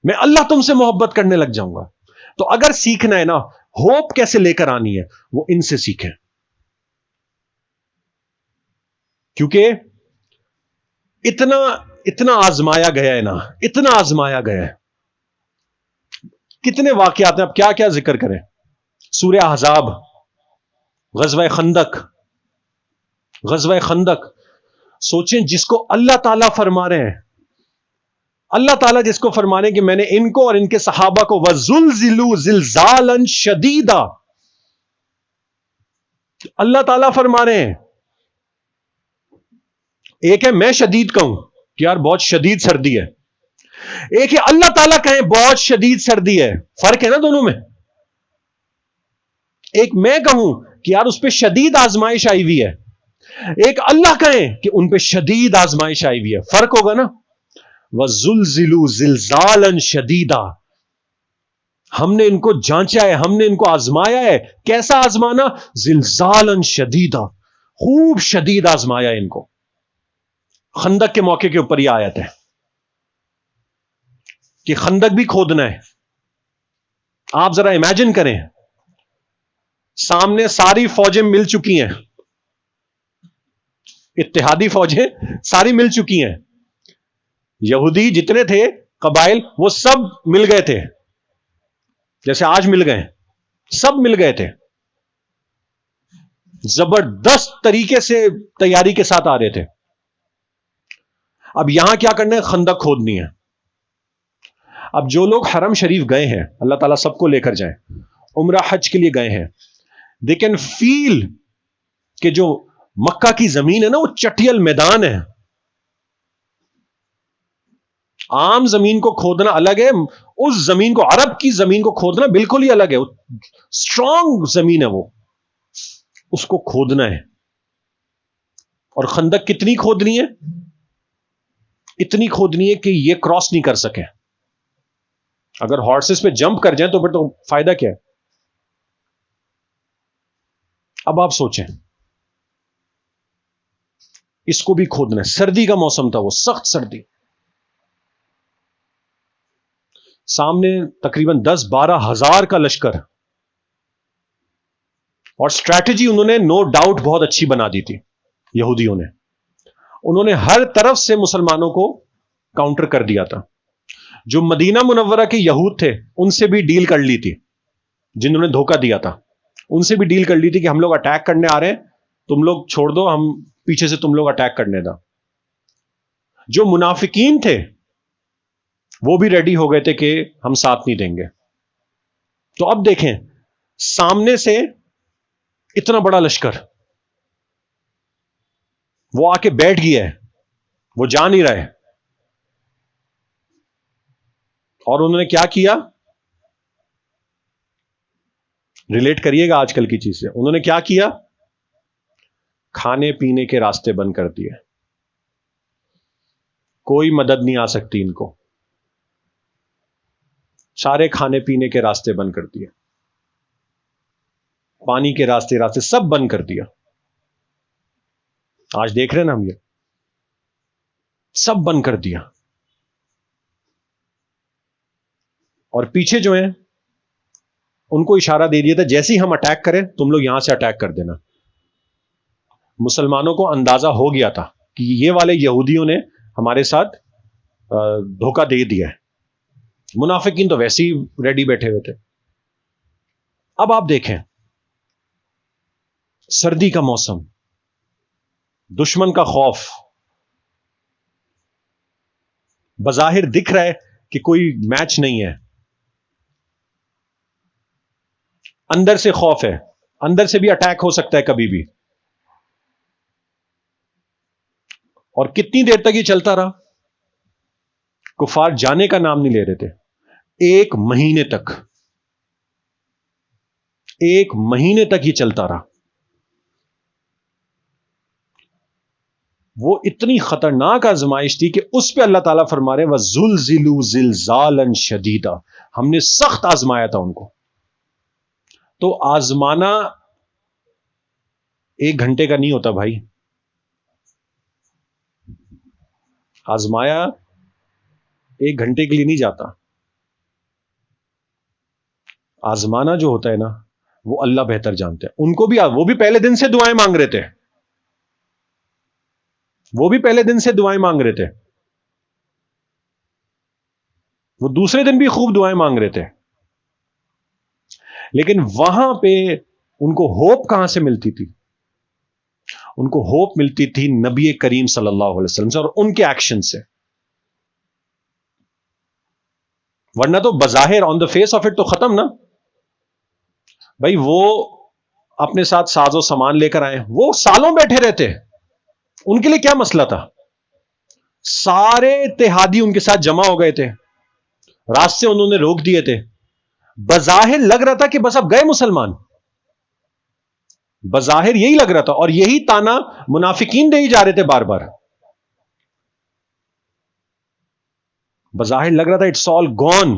میں اللہ تم سے محبت کرنے لگ جاؤں گا۔ تو اگر سیکھنا ہے نا ہوپ کیسے لے کر آنی ہے، وہ ان سے سیکھیں، کیونکہ اتنا آزمایا گیا ہے نا، اتنا آزمایا گیا ہے۔ کتنے واقعات ہیں، اب کیا کیا ذکر کریں؟ سورہ احزاب، غزوہ خندق، غزوہ خندق، سوچیں جس کو اللہ تعالیٰ فرما رہے ہیں، اللہ تعالیٰ جس کو فرما رہے ہیں کہ میں نے ان کو اور ان کے صحابہ کو وَزُلْزِلُوا زِلْزَالًا شَدِيدًا، اللہ تعالیٰ فرما رہے ہیں۔ ایک ہے میں شدید کہوں کہ یار بہت شدید سردی ہے، ایک ہے اللہ تعالیٰ کہیں بہت شدید سردی ہے، فرق ہے نا دونوں میں۔ ایک میں کہوں کہ یار اس پہ شدید آزمائش آئی ہوئی ہے، ایک اللہ کہیں کہ ان پہ شدید آزمائش آئی ہوئی ہے، فرق ہوگا نا۔ وَزُلْزِلُوا زِلْزَالًا شَدِيدًا، ہم نے ان کو جانچا ہے، ہم نے ان کو آزمایا ہے۔ کیسا آزمانا؟ زِلْزَالًا شَدِيدًا، خوب شدید آزمایا ان کو۔ خندق کے موقع کے اوپر یہ آیت ہے کہ خندق بھی کھودنا ہے۔ آپ ذرا امیجن کریں، سامنے ساری فوجیں مل چکی ہیں، اتحادی فوجیں ساری مل چکی ہیں، یہودی جتنے تھے قبائل وہ سب مل گئے تھے، جیسے آج مل گئے، سب مل گئے تھے، زبردست طریقے سے تیاری کے ساتھ آ رہے تھے۔ اب یہاں کیا کرنا ہے؟ خندق کھودنی ہے۔ اب جو لوگ حرم شریف گئے ہیں، اللہ تعالیٰ سب کو لے کر جائیں، عمرہ حج کے لیے گئے ہیں، دے کین فیل کہ جو مکہ کی زمین ہے نا وہ چٹیل میدان ہے۔ عام زمین کو کھودنا الگ ہے، اس زمین کو، عرب کی زمین کو کھودنا بالکل ہی الگ ہے، اسٹرانگ زمین ہے وہ، اس کو کھودنا ہے۔ اور خندق کتنی کھودنی ہے؟ اتنی کھودنی ہے کہ یہ کراس نہیں کر سکے۔ اگر ہارسز پہ جمپ کر جائیں تو پھر تو فائدہ کیا ہے؟ اب آپ سوچیں، اس کو بھی کھودنا ہے۔ سردی کا موسم تھا، وہ سخت سردی، سامنے تقریباً 10-12 ہزار کا لشکر، اور اسٹریٹجی انہوں نے نو ڈاؤٹ بہت اچھی بنا دی تھی یہودیوں نے۔ انہوں نے ہر طرف سے مسلمانوں کو کاؤنٹر کر دیا تھا۔ جو مدینہ منورہ کے یہود تھے ان سے بھی ڈیل کر لی تھی جنہوں نے دھوکہ دیا تھا، ان سے بھی ڈیل کر لی تھی کہ ہم لوگ اٹیک کرنے آ رہے ہیں، تم لوگ چھوڑ دو، ہم پیچھے سے تم لوگ اٹیک کرنے دا. جو منافقین تھے وہ بھی ریڈی ہو گئے تھے کہ ہم ساتھ نہیں دیں گے. تو اب دیکھیں سامنے سے اتنا بڑا لشکر وہ آ کے بیٹھ گیا ہے، وہ جا نہیں رہے. اور انہوں نے کیا کیا؟ ریلیٹ کریے گا آج کل کی چیز سے. انہوں نے کیا کیا؟ کھانے پینے کے راستے بند کر دیے. کوئی مدد نہیں آ سکتی ان کو. سارے کھانے پینے کے راستے بند کر دیے، پانی کے راستے سب بند کر دیا. آج دیکھ رہے ہیں نا ہم، یہ سب بند کر دیا. اور پیچھے جو ہیں ان کو اشارہ دے دیا تھا جیسے ہی ہم اٹیک کریں تم لوگ یہاں سے اٹیک کر دینا. مسلمانوں کو اندازہ ہو گیا تھا کہ یہ والے یہودیوں نے ہمارے ساتھ دھوکہ دے دیا ہے. منافقین تو ویسے ہی ریڈی بیٹھے ہوئے تھے. اب آپ دیکھیں سردی کا موسم، دشمن کا خوف، بظاہر دکھ رہا ہے کہ کوئی میچ نہیں ہے، اندر سے خوف ہے، اندر سے بھی اٹیک ہو سکتا ہے کبھی بھی. اور کتنی دیر تک یہ چلتا رہا؟ کفار جانے کا نام نہیں لے رہے تھے. 1 مہینے تک، 1 مہینے تک یہ چلتا رہا. وہ اتنی خطرناک آزمائش تھی کہ اس پہ اللہ تعالیٰ فرما رہے وَزُلْزِلُوا زِلْزَالًا شَدِيدًا، ہم نے سخت آزمایا تھا ان کو. تو آزمانا 1 گھنٹے کا نہیں ہوتا بھائی. آزمایا 1 گھنٹے کے لیے نہیں جاتا. آزمانا جو ہوتا ہے نا وہ اللہ بہتر جانتے ہیں. ان کو بھی، وہ بھی پہلے دن سے دعائیں مانگ رہے تھے، وہ بھی پہلے دن سے دعائیں مانگ رہے تھے، وہ دوسرے دن بھی خوب دعائیں مانگ رہے تھے. لیکن وہاں پہ ان کو ہوپ کہاں سے ملتی تھی؟ ان کو ہوپ ملتی تھی نبی کریم صلی اللہ علیہ وسلم سے اور ان کے ایکشن سے. ورنہ تو بظاہر آن دا فیس آف اٹ تو ختم نا بھائی. وہ اپنے ساتھ ساز و سامان لے کر آئے، وہ سالوں بیٹھے رہتے، ان کے لیے کیا مسئلہ تھا؟ سارے اتحادی ان کے ساتھ جمع ہو گئے تھے، راستے انہوں نے روک دیے تھے. بظاہر لگ رہا تھا کہ بس اب گئے مسلمان، بظاہر یہی لگ رہا تھا. اور یہی تانا منافقین دے ہی جا رہے تھے بار بار. بظاہر لگ رہا تھا اٹس آل گون.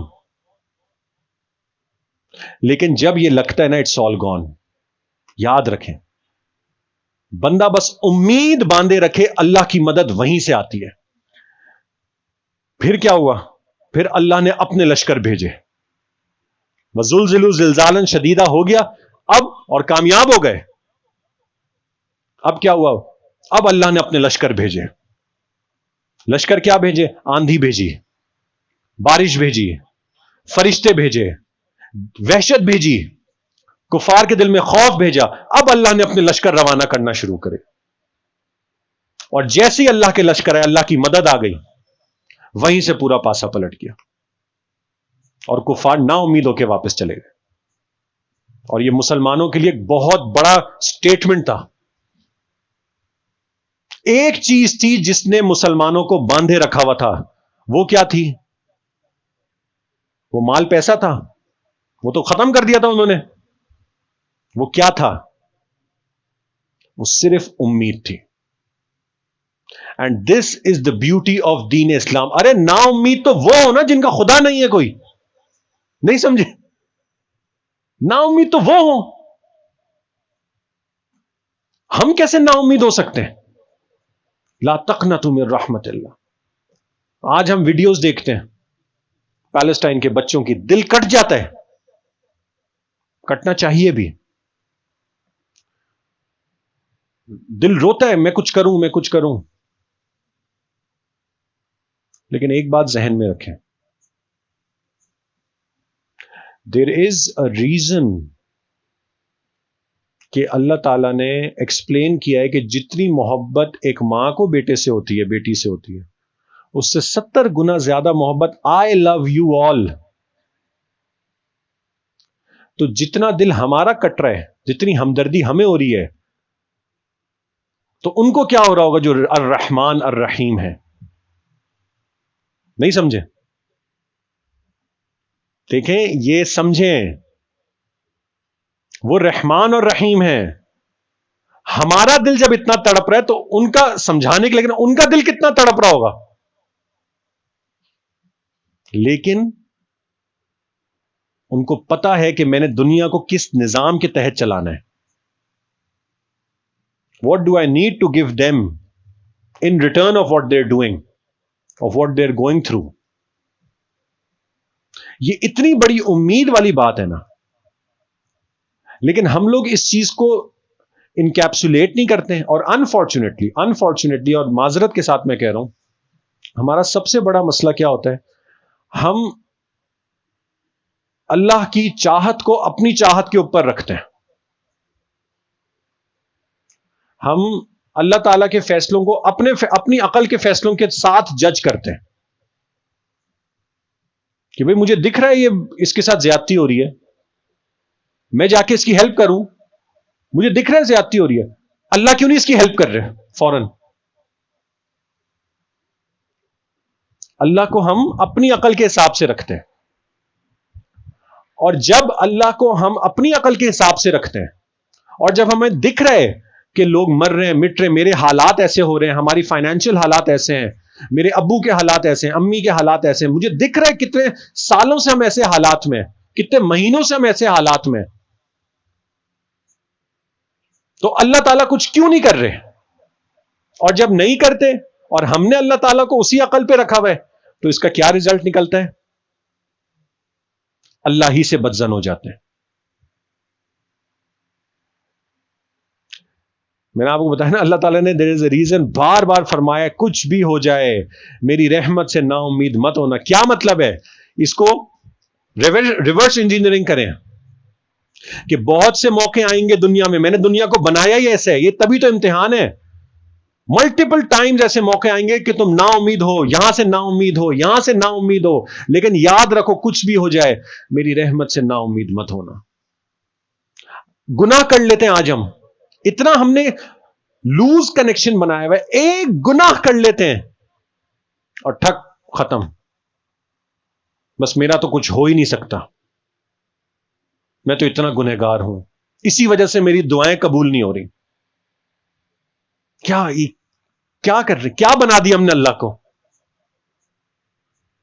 لیکن جب یہ لگتا ہے نا اٹس آل گون، یاد رکھیں بندہ بس امید باندھے رکھے، اللہ کی مدد وہیں سے آتی ہے. پھر کیا ہوا؟ پھر اللہ نے اپنے لشکر بھیجے. وَزُلْزِلُوا زِلْزَالًا شَدِيدًا ہو گیا اب، اور کامیاب ہو گئے. اب کیا ہوا؟ اب اللہ نے اپنے لشکر بھیجے. لشکر کیا بھیجے؟ آندھی بھیجی، بارش بھیجی، فرشتے بھیجے، وحشت بھیجی، کفار کے دل میں خوف بھیجا. اب اللہ نے اپنے لشکر روانہ کرنا شروع کرے. اور جیسے ہی اللہ کے لشکر ہے، اللہ کی مدد آ گئی، وہیں سے پورا پاسا پلٹ گیا اور کفار نا امید ہو کے واپس چلے گئے. اور یہ مسلمانوں کے لیے ایک بہت بڑا سٹیٹمنٹ تھا. ایک چیز تھی جس نے مسلمانوں کو باندھے رکھا ہوا تھا، وہ کیا تھی؟ وہ مال پیسہ تھا، وہ تو ختم کر دیا تھا انہوں نے. وہ کیا تھا؟ وہ صرف امید تھی. And this is the beauty of دین اسلام. ارے نا امید تو وہ ہو نا جن کا خدا نہیں ہے. کوئی نہیں سمجھے؟ نا امید تو وہ ہو. ہم کیسے نا امید ہو سکتے ہیں؟ لا تقنطوا من رحمت اللہ. آج ہم ویڈیوز دیکھتے ہیں پیلسٹائن کے بچوں کی، دل کٹ جاتا ہے. کٹنا چاہیے بھی، دل روتا ہے میں کچھ کروں، میں کچھ کروں. لیکن ایک بات ذہن میں رکھیں، دیر از اے ریزن کہ اللہ تعالیٰ نے ایکسپلین کیا ہے کہ جتنی محبت ایک ماں کو بیٹے سے ہوتی ہے، بیٹی سے ہوتی ہے، اس سے 70 گنا زیادہ محبت آئی لو یو آل. تو جتنا دل ہمارا کٹ رہا ہے، جتنی ہمدردی ہمیں ہو رہی ہے، تو ان کو کیا ہو رہا ہوگا جو الرحمن الرحیم ہے. نہیں سمجھے؟ دیکھیں، یہ سمجھیں، وہ رحمان اور رحیم ہے. ہمارا دل جب اتنا تڑپ رہا ہے تو ان کا سمجھانے کے، لیکن ان کا دل کتنا تڑپ رہا ہوگا. لیکن ان کو پتا ہے کہ میں نے دنیا کو کس نظام کے تحت چلانا ہے. What do I need to give them in return of what they're doing, of what they're going through? یہ اتنی بڑی امید والی بات ہے نا، لیکن ہم لوگ اس چیز کو انکیپسولیٹ نہیں کرتے ہیں. اور انفارچونیٹلی اور معذرت کے ساتھ میں کہہ رہا ہوں، ہمارا سب سے بڑا مسئلہ کیا ہوتا ہے، ہم اللہ کی چاہت کو اپنی چاہت کے اوپر رکھتے ہیں. ہم اللہ تعالیٰ کے فیصلوں کو اپنی عقل کے فیصلوں کے ساتھ جج کرتے ہیں کہ بھئی مجھے دکھ رہا ہے یہ اس کے ساتھ زیادتی ہو رہی ہے، میں جا کے اس کی ہیلپ کروں. مجھے دکھ رہا ہے زیادتی ہو رہی ہے، اللہ کیوں نہیں اس کی ہیلپ کر رہے فوراً؟ اللہ کو ہم اپنی عقل کے حساب سے رکھتے ہیں. اور جب اللہ کو ہم اپنی عقل کے حساب سے رکھتے ہیں، اور جب ہمیں دکھ رہے کہ لوگ مر رہے ہیں، مٹ رہے ہیں، میرے حالات ایسے ہو رہے ہیں، ہماری فائنینشیل حالات ایسے ہیں، میرے ابو کے حالات ایسے ہیں، امی کے حالات ایسے ہیں، مجھے دکھ رہا ہے کتنے سالوں سے ہم ایسے حالات میں، کتنے مہینوں سے ہم ایسے حالات میں، تو اللہ تعالیٰ کچھ کیوں نہیں کر رہے؟ اور جب نہیں کرتے اور ہم نے اللہ تعالیٰ کو اسی عقل پہ رکھا ہوا ہے، تو اس کا کیا ریزلٹ نکلتا ہے؟ اللہ ہی سے بدزن ہو جاتے ہیں. میں نے آپ کو بتایا نا، اللہ تعالیٰ نے there is a reason بار بار فرمایا کچھ بھی ہو جائے میری رحمت سے نا امید مت ہونا. کیا مطلب ہے؟ اس کو ریورس انجینئرنگ کریں کہ بہت سے موقع آئیں گے دنیا میں نے دنیا کو بنایا ہی ایسے ہے، یہ تبھی تو امتحان ہے. ملٹیپل ٹائمز ایسے موقع آئیں گے کہ تم نا امید ہو، یہاں سے نا امید ہو، یہاں سے نا امید ہو، لیکن یاد رکھو کچھ بھی ہو جائے میری رحمت سے نا امید مت ہونا. گناہ کر لیتے ہیں آج ہم، اتنا ہم نے لوز کنیکشن بنایا ہوا ہے، ایک گناہ کر لیتے ہیں اور ٹھک ختم، بس میرا تو کچھ ہو ہی نہیں سکتا، میں تو اتنا گنہگار ہوں، اسی وجہ سے میری دعائیں قبول نہیں ہو رہی. کیا کر رہے، کیا بنا دیا ہم نے اللہ کو؟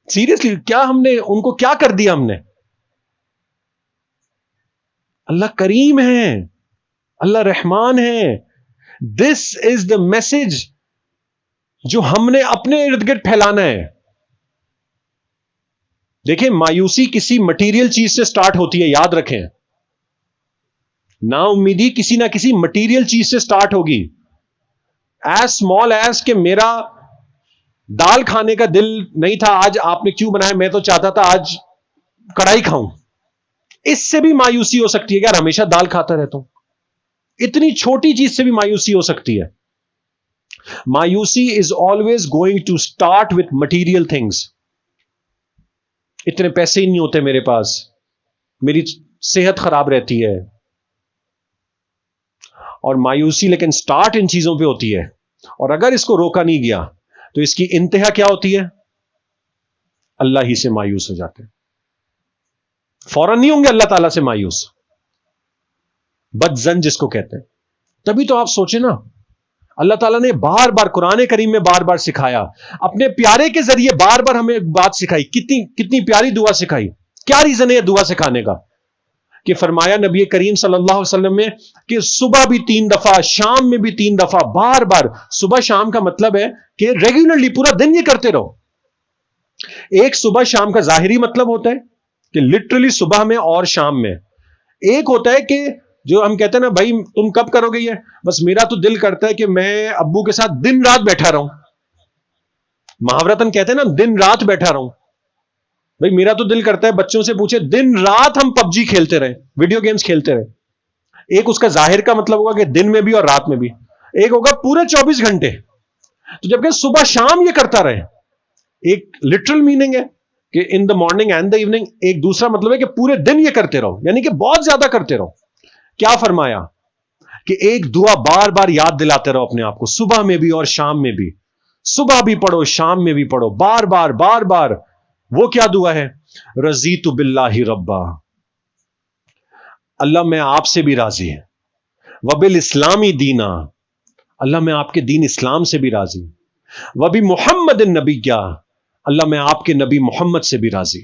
سیریسلی کیا ہم نے ان کو کیا کر دیا ہم نے؟ اللہ کریم ہے، اللہ رحمان ہے. دس از دا میسج جو ہم نے اپنے ارد گرد پھیلانا ہے. دیکھیں، مایوسی کسی مٹیریل چیز سے سٹارٹ ہوتی ہے، یاد رکھیں. نا امیدی کسی نہ کسی مٹیریل چیز سے سٹارٹ ہوگی. ایز اسمال ایز کہ میرا دال کھانے کا دل نہیں تھا، آج آپ نے کیوں بنایا، میں تو چاہتا تھا آج کڑھائی کھاؤں. اس سے بھی مایوسی ہو سکتی ہے کہ یار ہمیشہ دال کھاتا رہتا ہوں. اتنی چھوٹی چیز سے بھی مایوسی ہو سکتی ہے. مایوسی is always going to start with material things. اتنے پیسے ہی نہیں ہوتے میرے پاس، میری صحت خراب رہتی ہے، اور مایوسی لیکن سٹارٹ ان چیزوں پہ ہوتی ہے. اور اگر اس کو روکا نہیں گیا تو اس کی انتہا کیا ہوتی ہے؟ اللہ ہی سے مایوس ہو جاتے ہیں. فوراً نہیں ہوں گے اللہ تعالیٰ سے مایوس، بدزن جس کو کہتے ہیں. تبھی تو آپ سوچیں نا، اللہ تعالیٰ نے بار بار قرآن کریم میں بار بار سکھایا، اپنے پیارے کے ذریعے بار بار ہمیں ایک بات سکھائی. کتنی پیاری دعا سکھائی. کیا ریزن ہے دعا سکھانے کا؟ کہ فرمایا نبی کریم صلی اللہ علیہ وسلم میں کہ صبح بھی 3 دفعہ، شام میں بھی 3 دفعہ، بار بار. صبح شام کا مطلب ہے کہ ریگولرلی پورا دن یہ کرتے رہو. ایک صبح شام کا ظاہری مطلب ہوتا ہے کہ لٹرلی صبح میں اور شام میں. ایک ہوتا ہے کہ جو ہم کہتے ہیں نا، بھائی تم کب کرو گے یہ، بس میرا تو دل کرتا ہے کہ میں ابو کے ساتھ دن رات بیٹھا رہوں. محاورتن کہتے ہیں نا، دن رات بیٹھا رہوں. بھائی میرا تو دل کرتا ہے بچوں سے پوچھے دن رات ہم پب جی کھیلتے رہے, ویڈیو گیمز کھیلتے رہے. ایک اس کا ظاہر کا مطلب ہوگا کہ دن میں بھی اور رات میں بھی, ایک ہوگا پورے 24 گھنٹے. تو جب کہ صبح شام یہ کرتا رہے, ایک لٹرل میننگ ہے کہ in the morning and the evening, ایک دوسرا مطلب ہے کہ پورے دن یہ کرتے رہو, یعنی کہ بہت زیادہ کرتے رہو. کیا فرمایا کہ ایک دعا بار بار یاد دلاتے رہو اپنے آپ کو, صبح میں بھی اور شام میں بھی. صبح بھی پڑھو, شام میں بھی پڑھو, بار بار بار بار. وہ کیا دعا ہے؟ رضیت باللہ ربا, اللہ میں آپ سے بھی راضی ہے. وبالاسلامی دینا, اللہ میں آپ کے دین اسلام سے بھی راضی. وبی محمد النبی, کیا اللہ میں آپ کے نبی محمد سے بھی راضی.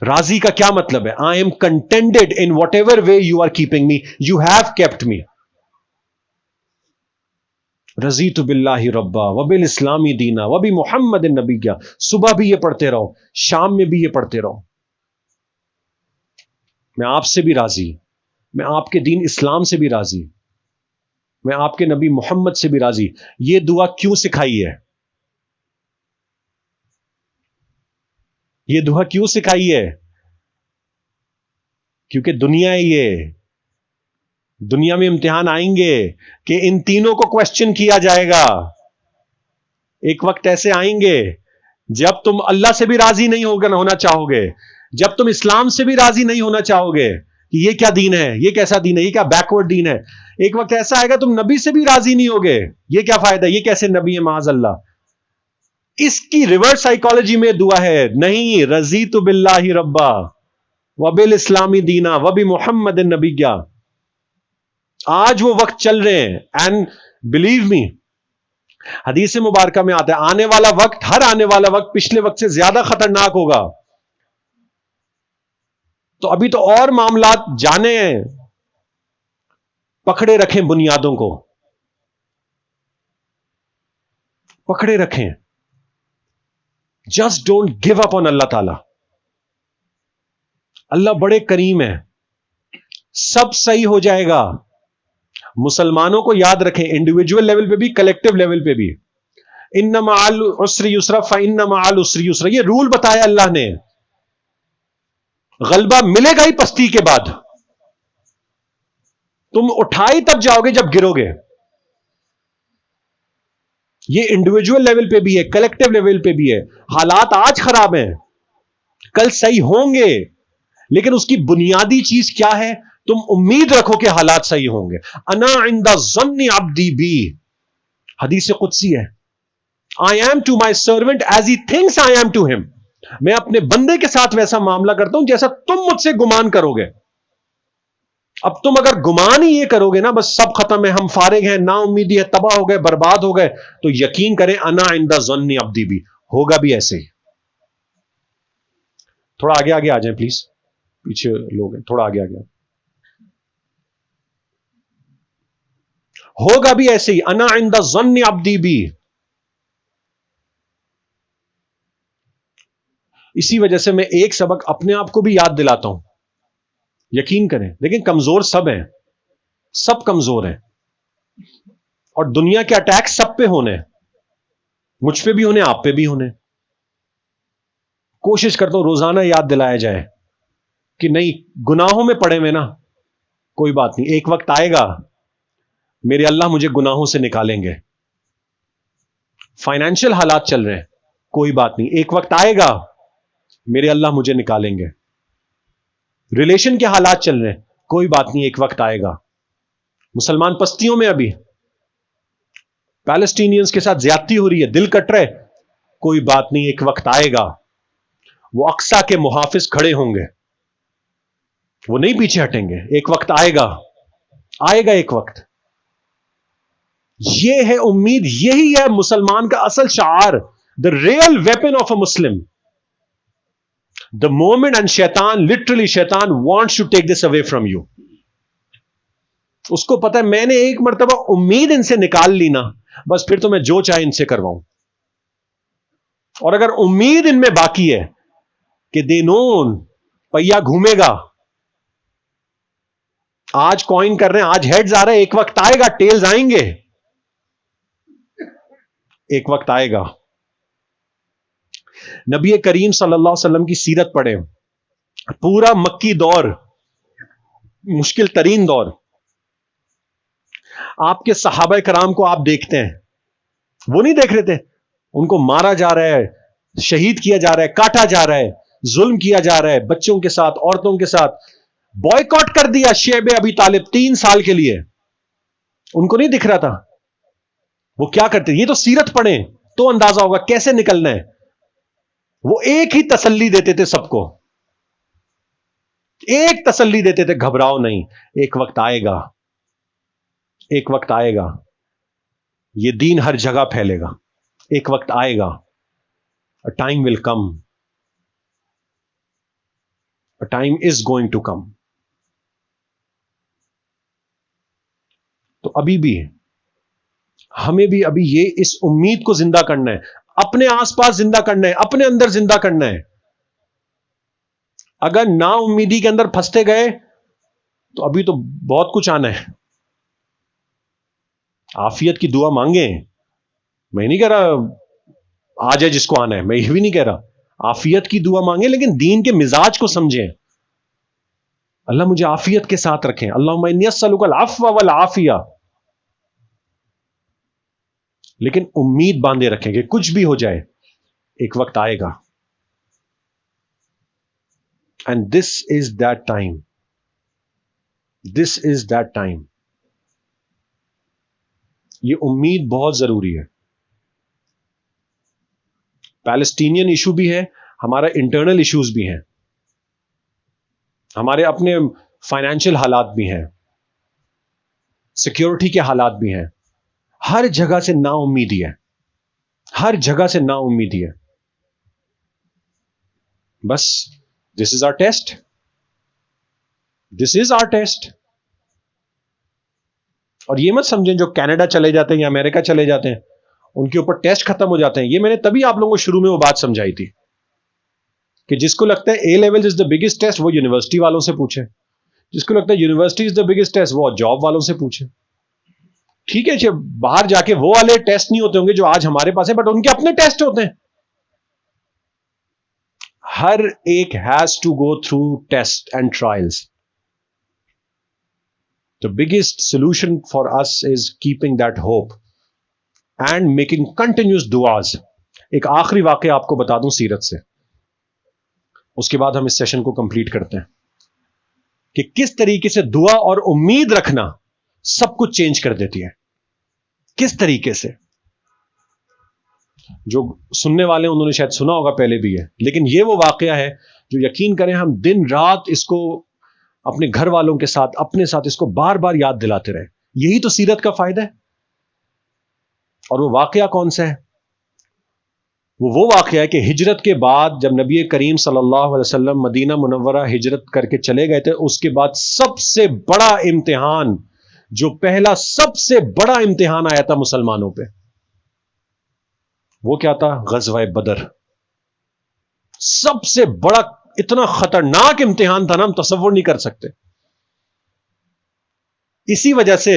راضی کا کیا مطلب ہے؟ I am contented in whatever way you are keeping me, you have kept me. رضیت باللہ ربا وبالاسلامی دینا وبی محمد النبی, کیا صبح بھی یہ پڑھتے رہو, شام میں بھی یہ پڑھتے رہو. میں آپ سے بھی راضی, میں آپ کے دین اسلام سے بھی راضی, میں آپ کے نبی محمد سے بھی راضی. یہ دعا کیوں سکھائی ہے؟ یہ دعا کیوں سکھائی ہے؟ کیونکہ دنیا ہے, یہ دنیا میں امتحان آئیں گے کہ ان تینوں کو کوسچن کیا جائے گا. ایک وقت ایسے آئیں گے جب تم اللہ سے بھی راضی نہیں ہونا چاہو گے, جب تم اسلام سے بھی راضی نہیں ہونا چاہو گے کہ یہ کیا دین ہے, یہ کیسا دین ہے, یہ کیا بیکورڈ دین ہے. ایک وقت ایسا آئے گا تم نبی سے بھی راضی نہیں ہوگے, یہ کیا فائدہ, یہ کیسے نبی ہے معاذ اللہ. اس کی ریورس سائیکالوجی میں دعا ہے, نہیں رضیت باللہ ربا وبالاسلامی دینا وبی محمد النبی. کیا آج وہ وقت چل رہے ہیں, اینڈ بلیو می, حدیث مبارکہ میں آتا ہے آنے والا وقت, ہر آنے والا وقت پچھلے وقت سے زیادہ خطرناک ہوگا. تو ابھی تو اور معاملات جانے ہیں, پکڑے رکھیں بنیادوں کو, پکڑے رکھیں. جسٹ ڈونٹ گیو اپ آن اللہ تعالی. اللہ بڑے کریم ہے, سب صحیح ہو جائے گا. مسلمانوں کو یاد رکھیں, انڈیویجول لیول پہ بھی, کلیکٹو لیول پہ بھی. ان مع العسر یسرا فان مع العسر یسرا, یہ رول بتایا اللہ نے. غلبہ ملے گا ہی پستی کے بعد, تم اٹھائی تب جاؤ گے جب گرو گے. یہ انڈیویجول لیول پہ بھی ہے, کلیکٹو لیول پہ بھی ہے. حالات آج خراب ہیں, کل صحیح ہوں گے, لیکن اس کی بنیادی چیز کیا ہے؟ تم امید رکھو کہ حالات صحیح ہوں گے. انا عند ظن عبدی بی, حدیث قدسی ہے. I am to my servant as he thinks I am to him. میں اپنے بندے کے ساتھ ویسا معاملہ کرتا ہوں جیسا تم مجھ سے گمان کرو گے. اب تم اگر گمان ہی یہ کرو گے نا بس سب ختم ہے, ہم فارغ ہیں, نا امیدی ہے, تباہ ہو گئے, برباد ہو گئے, تو یقین کریں انا عند ظن عبدی بی, ہوگا بھی ایسے ہی. تھوڑا آگے آگے آ جائیں پلیز, پیچھے لوگ ہیں, تھوڑا آگے آگے. ہوگا بھی ایسے ہی, انا عند ظن عبدی بی. اسی وجہ سے میں ایک سبق اپنے آپ کو بھی یاد دلاتا ہوں, یقین کریں. لیکن کمزور سب ہیں, سب کمزور ہیں, اور دنیا کے اٹیک سب پہ ہونے, مجھ پہ بھی ہونے, آپ پہ بھی ہونے. کوشش کرتا ہوں روزانہ یاد دلایا جائے کہ نہیں گناہوں میں پڑے ہوئے نا, کوئی بات نہیں, ایک وقت آئے گا میرے اللہ مجھے گناہوں سے نکالیں گے. فائنینشیل حالات چل رہے ہیں, کوئی بات نہیں, ایک وقت آئے گا میرے اللہ مجھے نکالیں گے. ریلیشن کے حالات چل رہے ہیں, کوئی بات نہیں, ایک وقت آئے گا. مسلمان پستیوں میں ابھی پیلسٹینینز کے ساتھ زیادتی ہو رہی ہے, دل کٹ رہے, کوئی بات نہیں, ایک وقت آئے گا وہ اقصی کے محافظ کھڑے ہوں گے, وہ نہیں پیچھے ہٹیں گے. ایک وقت آئے گا, آئے گا ایک وقت. یہ ہے امید, یہی ہے مسلمان کا اصل شعار, the real weapon of a Muslim. The moment and shaitan, literally shaitan wants to take this away from you. اس کو پتا ہے میں نے ایک مرتبہ امید ان سے نکال لی نا, بس پھر تو میں جو چاہے ان سے کرواؤں. اور اگر امید ان میں باقی ہے کہ دینون پہیا گھومے گا, آج کوئن کر رہے ہیں, آج ہیڈز آ رہے ہیں, ایک وقت آئے گا ٹیلز آئیں گے, ایک وقت آئے گا. نبی کریم صلی اللہ علیہ وسلم کی سیرت پڑھیں، پورا مکی دور، مشکل ترین دور، آپ کے صحابہ کرام کو آپ دیکھتے ہیں، وہ نہیں دیکھ رہے تھے ان کو مارا جا رہا ہے، شہید کیا جا رہا ہے، کاٹا جا رہا ہے، ظلم کیا جا رہا ہے، بچوں کے ساتھ، عورتوں کے ساتھ، بوائیکاٹ کر دیا شیب ابی طالب 3 سال کے لیے، ان کو نہیں دکھ رہا تھا وہ کیا کرتے؟ یہ تو سیرت پڑھیں تو اندازہ ہوگا کیسے نکلنا ہے. وہ ایک ہی تسلی دیتے تھے سب کو، ایک تسلی دیتے تھے، گھبراؤ نہیں، ایک وقت آئے گا، ایک وقت آئے گا، یہ دین ہر جگہ پھیلے گا، ایک وقت آئے گا، a time will come, a time is going to come. تو ابھی بھی ہمیں بھی ابھی یہ اس امید کو زندہ کرنا ہے، اپنے آس پاس زندہ کرنا ہے، اپنے اندر زندہ کرنا ہے. اگر نا امیدی کے اندر پھنستے گئے تو ابھی تو بہت کچھ آنا ہے. عافیت کی دعا مانگیں، میں نہیں کہہ رہا آ جائے جس کو آنا ہے، میں یہ بھی نہیں کہہ رہا، عافیت کی دعا مانگیں لیکن دین کے مزاج کو سمجھیں. اللہ مجھے عافیت کے ساتھ رکھیں، اللہم انی اسألک العفو والعافیہ، لیکن امید باندھے رکھیں کہ کچھ بھی ہو جائے ایک وقت آئے گا. And this is that time, this is that time. یہ امید بہت ضروری ہے. پیلسٹینین ایشو بھی ہے، ہمارا انٹرنل ایشوز بھی ہیں، ہمارے اپنے فائنینشیل حالات بھی ہیں، سیکیورٹی کے حالات بھی ہیں. ہر جگہ سے نا امیدی ہے، ہر جگہ سے نا امیدی ہے. بس دس از آور ٹیسٹ، دس از آور ٹیسٹ. اور یہ مت سمجھیں جو کینیڈا چلے جاتے ہیں یا امریکہ چلے جاتے ہیں ان کے اوپر ٹیسٹ ختم ہو جاتے ہیں. یہ میں نے تبھی آپ لوگوں کو شروع میں وہ بات سمجھائی تھی کہ جس کو لگتا ہے A level is the biggest test وہ یونیورسٹی والوں سے پوچھے، جس کو لگتا ہے university is the biggest test وہ جاب والوں سے پوچھے. ٹھیک ہے باہر جا کے وہ والے ٹیسٹ نہیں ہوتے ہوں گے جو آج ہمارے پاس ہیں، بٹ ان کے اپنے ٹیسٹ ہوتے ہیں. ہر ایک has to go through test and trials. The biggest solution for us is keeping that hope and making continuous du'as. ایک آخری واقعہ آپ کو بتا دوں سیرت سے، اس کے بعد ہم اس سیشن کو کمپلیٹ کرتے ہیں کہ کس طریقے سے دعا اور امید رکھنا سب کچھ چینج کر دیتی ہے. کس طریقے سے؟ جو سننے والے انہوں نے شاید سنا ہوگا پہلے بھی ہے، لیکن یہ وہ واقعہ ہے جو یقین کریں ہم دن رات اس کو اپنے گھر والوں کے ساتھ، اپنے ساتھ اس کو بار بار یاد دلاتے رہے. یہی تو سیرت کا فائدہ ہے. اور وہ واقعہ کون سا ہے؟ وہ واقعہ ہے کہ ہجرت کے بعد جب نبی کریم صلی اللہ علیہ وسلم مدینہ منورہ ہجرت کر کے چلے گئے تھے، اس کے بعد سب سے بڑا امتحان، جو پہلا سب سے بڑا امتحان آیا تھا مسلمانوں پہ، وہ کیا تھا؟ غزوہ بدر. سب سے بڑا، اتنا خطرناک امتحان تھا نا، ہم تصور نہیں کر سکتے. اسی وجہ سے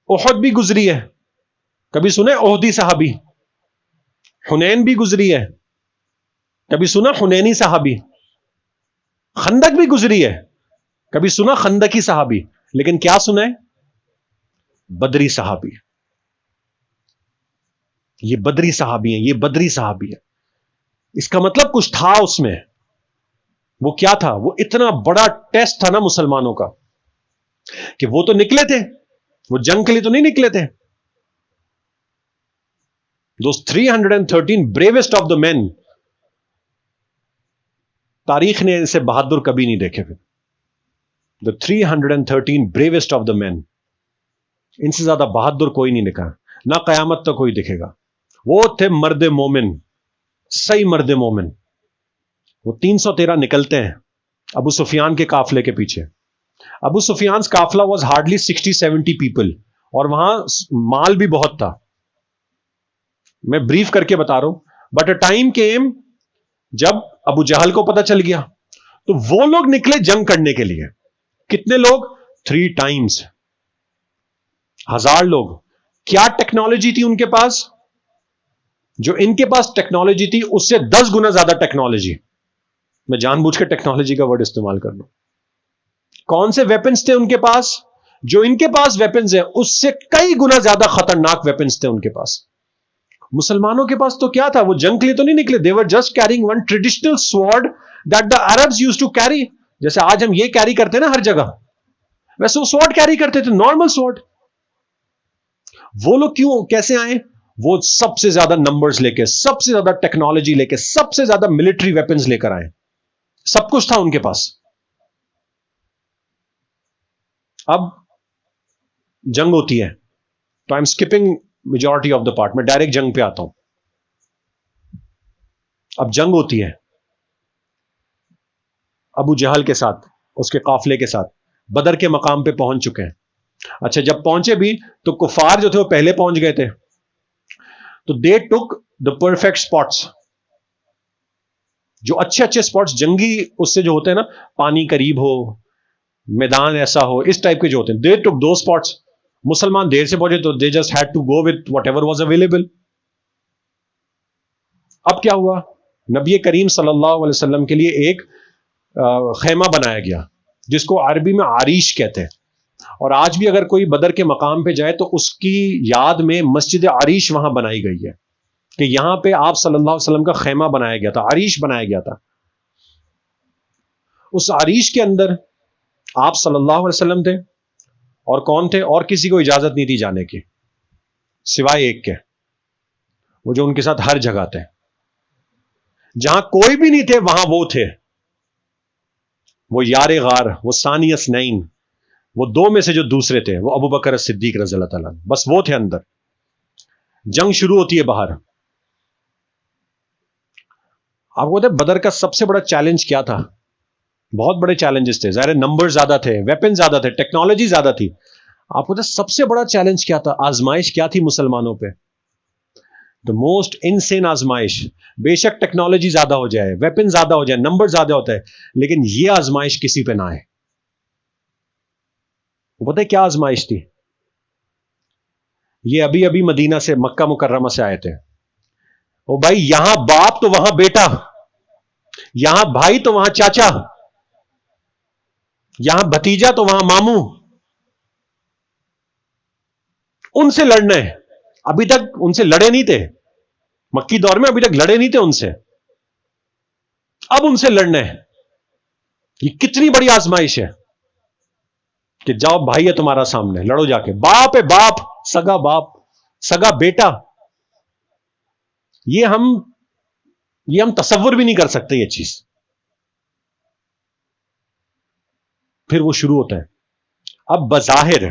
احد بھی گزری ہے، کبھی سنے احدی صحابی؟ حنین بھی گزری ہے، کبھی سنا حنینی صحابی؟ خندق بھی گزری ہے، کبھی سنا خندقی صحابی؟ لیکن کیا سنا ہے؟ بدری صحابی. یہ بدری صحابی ہیں، یہ بدری صحابی ہے. اس کا مطلب کچھ تھا اس میں. وہ کیا تھا؟ وہ اتنا بڑا ٹیسٹ تھا نا مسلمانوں کا کہ وہ تو نکلے تھے، وہ جنگ کے لیے تو نہیں نکلے تھے. Those 313 bravest of the men، تاریخ نے اسے بہادر کبھی نہیں دیکھے. The 313 bravest of the men، ان سے زیادہ بہادر کوئی نہیں دکھا، نہ قیامت تک کوئی دکھے گا. وہ تھے مرد مومن، صحیح مرد مومن. وہ 313 نکلتے ہیں ابو سفیان کے قافلے کے پیچھے. ابو سفیان قافلہ واز ہارڈلی 60-70 پیپل، اور وہاں مال بھی بہت تھا. میں بریف کر کے بتا رہا ہوں. بٹ اے ٹائم کیم جب ابو جہل کو پتہ چل گیا تو وہ لوگ نکلے جنگ کرنے کے لیے. کتنے لوگ؟ 3 times، 1000 لوگ. کیا ٹیکنالوجی تھی ان کے پاس؟ جو ان کے پاس ٹیکنالوجی تھی اس سے 10 گنا زیادہ ٹیکنالوجی. میں جان بوجھ کے ٹیکنالوجی کا ورڈ استعمال کر لوں. کون سے ویپنز تھے ان کے پاس؟ جو ان کے پاس ویپنز ہیں اس سے کئی گنا زیادہ خطرناک ویپنز تھے ان کے پاس. مسلمانوں کے پاس تو کیا تھا؟ وہ جنگ کے لیے تو نہیں نکلے. they were just carrying one traditional sword that the Arabs used to carry. جیسے آج ہم یہ کیری کرتے ہیں نا ہر جگہ, ویسے وہ سوارڈ کیری کرتے تھے, نارمل سوارڈ. وہ لوگ کیوں کیسے آئے؟ وہ سب سے زیادہ نمبرز لے کے, سب سے زیادہ ٹیکنالوجی لے کے, سب سے زیادہ ملٹری ویپنز لے کر آئے. سب کچھ تھا ان کے پاس. اب جنگ ہوتی ہے تو I am skipping majority of the part, میں ڈائریکٹ جنگ پہ آتا ہوں. اب جنگ ہوتی ہے ابو جہل کے ساتھ, اس کے قافلے کے ساتھ بدر کے مقام پہ پہنچ چکے ہیں. اچھا جب پہنچے بھی تو کفار جو تھے وہ پہلے پہنچ گئے تھے, تو دے ٹک دا پرفیکٹ اسپاٹس, جو اچھے اچھے اسپاٹس جنگی اس سے جو ہوتے ہیں نا, پانی قریب ہو, میدان ایسا ہو, اس ٹائپ کے جو ہوتے ہیں, دے ٹک دو اسپاٹس. مسلمان دیر سے پہنچے تو they just had to go with whatever was available. اب کیا ہوا؟ نبی کریم صلی اللہ علیہ وسلم کے لیے ایک خیمہ بنایا گیا جس کو عربی میں عریش کہتے ہیں. اور آج بھی اگر کوئی بدر کے مقام پہ جائے تو اس کی یاد میں مسجد عریش وہاں بنائی گئی ہے کہ یہاں پہ آپ صلی اللہ علیہ وسلم کا خیمہ بنایا گیا تھا, عریش بنایا گیا تھا. اس عریش کے اندر آپ صلی اللہ علیہ وسلم تھے, اور کون تھے؟ اور کسی کو اجازت نہیں تھی جانے کی سوائے ایک کے, وہ جو ان کے ساتھ ہر جگہ تھے. جہاں کوئی بھی نہیں تھے وہاں وہ تھے, وہ یار غار, وہ ثانی اثنین, وہ دو میں سے جو دوسرے تھے, وہ ابو بکر صدیق رضی اللہ تعالیٰ, بس وہ تھے اندر. جنگ شروع ہوتی ہے باہر. آپ کو پتا ہے بدر کا سب سے بڑا چیلنج کیا تھا؟ بہت بڑے چیلنجز تھے, ظاہر نمبر زیادہ تھے, ویپن زیادہ تھے, ٹیکنالوجی زیادہ تھی. آپ کو پتا ہے سب سے بڑا چیلنج کیا تھا؟ آزمائش کیا تھی مسلمانوں پہ؟ دا موسٹ انسین آزمائش. بے شک ٹیکنالوجی زیادہ ہو جائے, ویپن زیادہ ہو جائے, نمبر زیادہ ہوتا ہے, لیکن یہ آزمائش کسی پہ نہ آئے. وہ پتہ ہے کیا آزمائش تھی؟ یہ ابھی ابھی مدینہ سے, مکہ مکرمہ سے آئے تھے. او بھائی, یہاں باپ تو وہاں بیٹا, یہاں بھائی تو وہاں چاچا, یہاں بھتیجا تو وہاں ماموں, ان سے لڑنا ہے. ابھی تک ان سے لڑے نہیں تھے, مکی دور میں ابھی تک لڑے نہیں تھے ان سے, اب ان سے لڑنا ہے. یہ کتنی بڑی آزمائش ہے کہ جاؤ بھائی ہے تمہارا سامنے, لڑو جا کے. باپ ہے باپ, باپ, سگا بیٹا. یہ ہم تصور بھی نہیں کر سکتے یہ چیز. پھر وہ شروع ہوتا ہے. اب بظاہر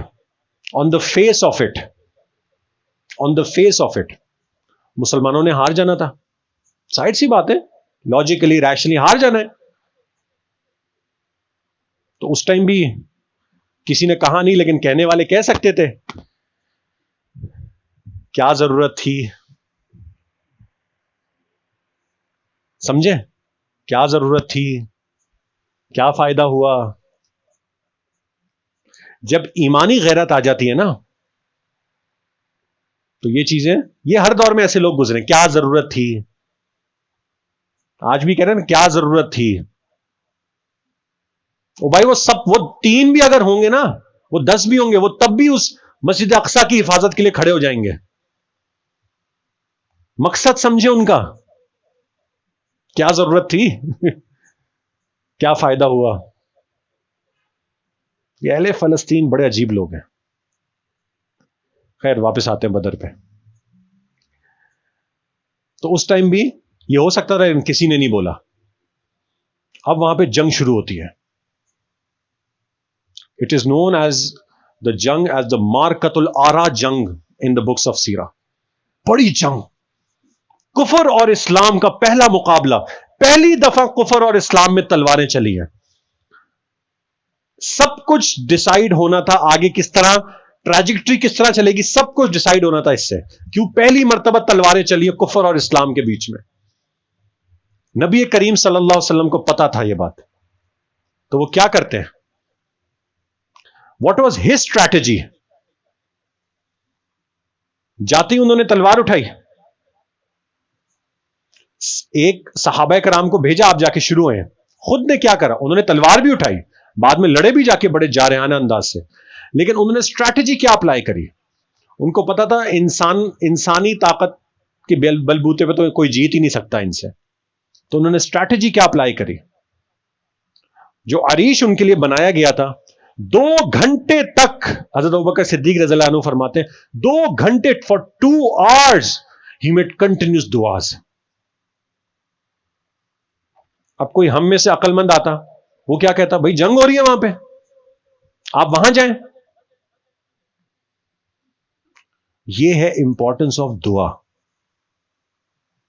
آن دا فیس آف اٹ مسلمانوں نے ہار جانا تھا. سائڈ سی بات ہے, لاجیکلی ریشنلی ہار جانا ہے. تو اس ٹائم بھی کسی نے کہا نہیں, لیکن کہنے والے کہہ سکتے تھے. کیا ضرورت تھی؟ سمجھے؟ کیا ضرورت تھی؟ کیا فائدہ ہوا؟ جب ایمانی غیرت آ جاتی ہے نا, تو یہ چیزیں, یہ ہر دور میں ایسے لوگ گزرے. کیا ضرورت تھی؟ آج بھی کہہ رہے ہیں نا کیا ضرورت تھی. او بھائی, وہ 3 بھی اگر ہوں گے نا, وہ 10 بھی ہوں گے, وہ تب بھی اس مسجد اقصی کی حفاظت کے لیے کھڑے ہو جائیں گے. مقصد سمجھے ان کا, کیا ضرورت تھی کیا فائدہ ہوا. یہ اہل فلسطین بڑے عجیب لوگ ہیں. خیر واپس آتے ہیں بدر پہ. تو اس ٹائم بھی یہ ہو سکتا تھا کسی نے نہیں بولا. اب وہاں پہ جنگ شروع ہوتی ہے. It is known as the جنگ ایز دا مارکت الآرا جنگ ان دا بکس آف سیرا. بڑی جنگ, کفر اور اسلام کا پہلا مقابلہ. پہلی دفعہ کفر اور اسلام میں تلواریں چلی ہیں. سب کچھ ڈیسائیڈ ہونا تھا آگے کس طرح, ٹریجیکٹری کس طرح چلے گی, سب کچھ ڈیسائیڈ ہونا تھا اس سے. کیوں؟ پہلی مرتبہ تلواریں چلی ہیں کفر اور اسلام کے بیچ میں. نبی کریم صلی اللہ علیہ وسلم کو پتا تھا یہ بات, تو وہ کیا کرتے ہیں؟ What was his strategy? جاتی انہوں نے تلوار اٹھائی, ایک صحابہ کرام کو بھیجا آپ جا کے شروع ہیں، خود نے کیا کرا؟ انہوں نے تلوار بھی اٹھائی، بعد میں لڑے بھی جا کے بڑے جارحانہ انداز سے، لیکن انہوں نے اسٹریٹجی کیا اپلائی کری؟ ان کو پتا تھا انسانی طاقت کے بلبوتے پہ تو کوئی جیت ہی نہیں سکتا ان سے، تو انہوں نے اسٹریٹجی کیا اپلائی کری؟ جو عریش ان کے لیے بنایا گیا تھا، 2 گھنٹے تک حضرت ابوبکر صدیق رضی اللہ عنہ فرماتے ہیں 2 گھنٹے for 2 hours he made continuous دعاز. اب کوئی ہم میں سے عقل مند آتا، وہ کیا کہتا؟ بھائی جنگ ہو رہی ہے وہاں پہ، آپ وہاں جائیں. یہ ہے امپورٹنس آف دعا،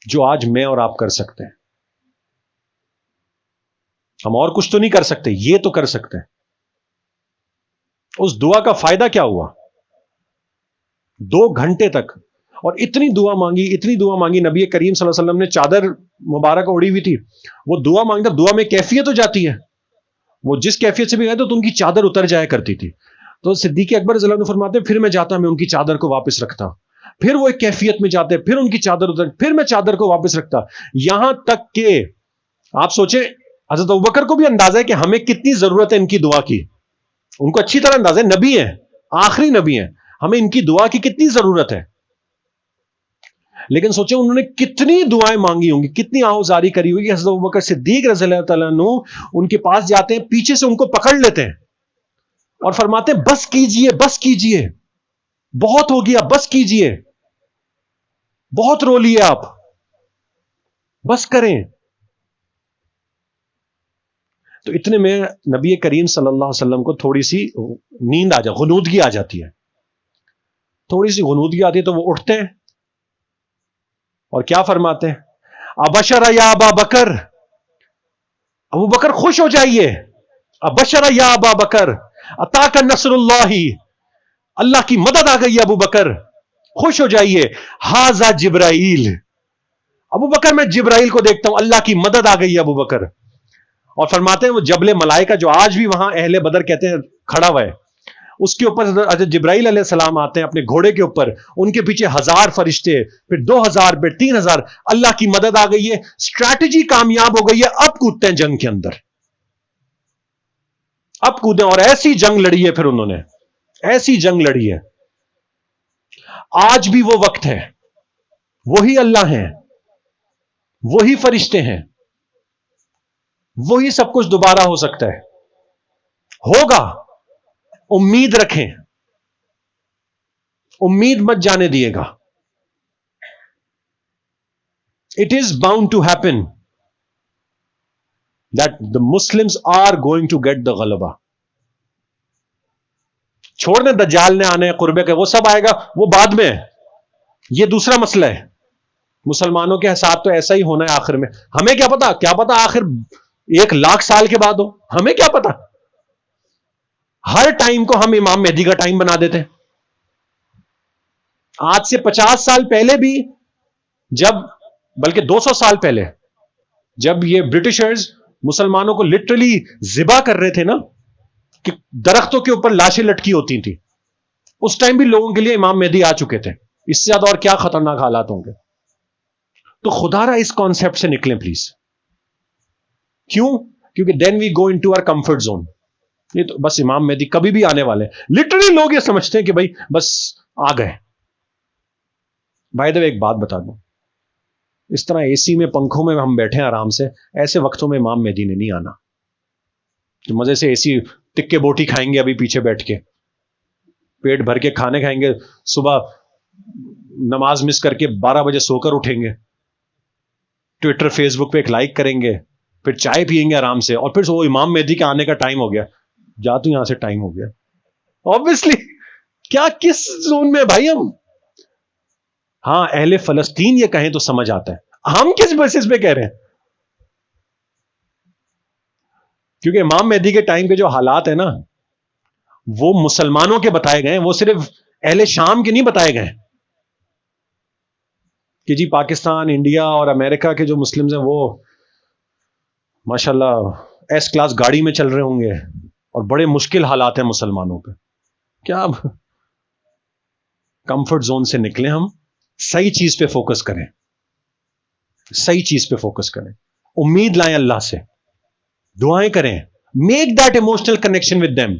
جو آج میں اور آپ کر سکتے ہیں. ہم اور کچھ تو نہیں کر سکتے، یہ تو کر سکتے ہیں. اس دعا کا فائدہ کیا ہوا؟ 2 گھنٹے تک، اور اتنی دعا مانگی. نبی کریم صلی اللہ علیہ وسلم نے چادر مبارک اڑی ہوئی تھی، وہ دعا مانگتا، دعا میں کیفیت ہو جاتی ہے، وہ جس کیفیت سے بھی گئے تو ان کی چادر اتر جایا کرتی تھی. تو صدیق اکبر رضی اللہ عنہ فرماتے ہیں پھر میں جاتا، میں ان کی چادر کو واپس رکھتا، پھر وہ ایک کیفیت میں جاتے، پھر ان کی چادر اتر، پھر میں چادر کو واپس رکھتا، یہاں تک کہ آپ سوچیں حضرت ابوبکر کو بھی اندازہ ہے کہ ہمیں کتنی ضرورت ہے ان کی دعا کی. ان کو اچھی طرح اندازہ ہے، نبی ہیں، آخری نبی ہیں، ہمیں ان کی دعا کی کتنی ضرورت ہے. لیکن سوچیں انہوں نے کتنی دعائیں مانگی ہوں گی، کتنی آہوزاری کری ہوگی. حضرت ابوبکر صدیق رضی اللہ تعالیٰ عنہ ان کے پاس جاتے ہیں، پیچھے سے ان کو پکڑ لیتے ہیں اور فرماتے ہیں بس کیجئے، بس کیجئے، بہت ہو گیا، بس کیجئے، بہت رو لیے آپ، بس کریں. تو اتنے میں نبی کریم صلی اللہ علیہ وسلم کو تھوڑی سی نیند آ جاتی، غنودگی آ جاتی ہے، تھوڑی سی غنودگی آتی ہے، تو وہ اٹھتے ہیں اور کیا فرماتے ہیں؟ ابشر یا ابا بکر، ابو بکر خوش ہو جائیے، ابشر یا ابا بکر اتاک نصر اللہ، اللہ کی مدد آ گئی ہے ابو بکر، خوش ہو جائیے. ھذا جبرائیل، ابو بکر میں جبرائیل کو دیکھتا ہوں، اللہ کی مدد آ گئی ہے ابو بکر. اور فرماتے ہیں وہ جبل ملائکہ جو آج بھی وہاں اہل بدر کہتے ہیں کھڑا ہوا ہے، اس کے اوپر حضرت جبرائیل علیہ السلام آتے ہیں اپنے گھوڑے کے اوپر، ان کے پیچھے 1000 فرشتے، پھر 2000، پھر 3000. اللہ کی مدد آ گئی ہے، اسٹریٹجی کامیاب ہو گئی ہے، اب کودتے ہیں جنگ کے اندر، اب کودیں. اور ایسی جنگ لڑی ہے، پھر انہوں نے ایسی جنگ لڑی ہے. آج بھی وہ وقت ہے، وہی اللہ ہیں، وہی فرشتے ہیں، وہی سب کچھ دوبارہ ہو سکتا ہے، ہوگا. امید رکھیں، امید مت جانے دیے گا. It is bound to happen that the Muslims are going to get the ghalaba. چھوڑ دیں دجال نے آنے قربے کے، وہ سب آئے گا، وہ بعد میں ہے، یہ دوسرا مسئلہ ہے. مسلمانوں کے ساتھ تو ایسا ہی ہونا ہے آخر میں. ہمیں کیا پتا آخر 1,00,000 سال کے بعد ہو، ہمیں کیا پتا. ہر ٹائم کو ہم امام مہدی کا ٹائم بنا دیتے. آج سے 50 سال پہلے بھی، جب بلکہ 200 سال پہلے جب یہ برٹشرز مسلمانوں کو لٹرلی ذبح کر رہے تھے نا، کہ درختوں کے اوپر لاشیں لٹکی ہوتی تھیں، اس ٹائم بھی لوگوں کے لیے امام مہدی آ چکے تھے. اس سے زیادہ اور کیا خطرناک حالات ہوں گے. تو خدا را اس کانسیپٹ سے نکلیں پلیز. کیوں؟ کیونکہ دین وی گو انٹو آور کمفرٹ زون. یہ تو بس امام مہدی کبھی بھی آنے والے، لٹرلی لوگ یہ سمجھتے ہیں کہ بھائی بس آ گئے. بھائی تو ایک بات بتا دوں، اس طرح اے سی میں پنکھوں میں ہم بیٹھے ہیں آرام سے، ایسے وقتوں میں امام مہدی نے نہیں آنا. تو مزے سے اے سی ٹکے بوٹی کھائیں گے ابھی پیچھے بیٹھ کے، پیٹ بھر کے کھانے کھائیں گے، صبح نماز مس کر کے 12 بجے سو کر اٹھیں گے، ٹویٹر فیس بک پہ ایک لائک کریں گے، پھر چائے پیئیں گے آرام سے، اور پھر وہ امام مہدی کے آنے کا ٹائم ہو گیا. جا تو یہاں سے ٹائم ہو گیا. obviously کیا کس زون میں بھائی ہم؟ ہاں اہل فلسطین یہ کہیں تو سمجھ آتا ہے، ہم کس بیسس پہ کہہ رہے ہیں؟ کیونکہ امام مہدی کے ٹائم کے جو حالات ہیں نا، وہ مسلمانوں کے بتائے گئے ہیں، وہ صرف اہل شام کے نہیں بتائے گئے کہ جی پاکستان، انڈیا اور امریکہ کے جو مسلمز ہیں وہ ماشاءاللہ ایس کلاس گاڑی میں چل رہے ہوں گے اور بڑے مشکل حالات ہیں مسلمانوں پہ. کیا اب کمفرٹ زون سے نکلیں، ہم صحیح چیز پہ فوکس کریں. صحیح چیز پہ فوکس کریں, امید لائیں اللہ سے, دعائیں کریں, make that emotional connection with them,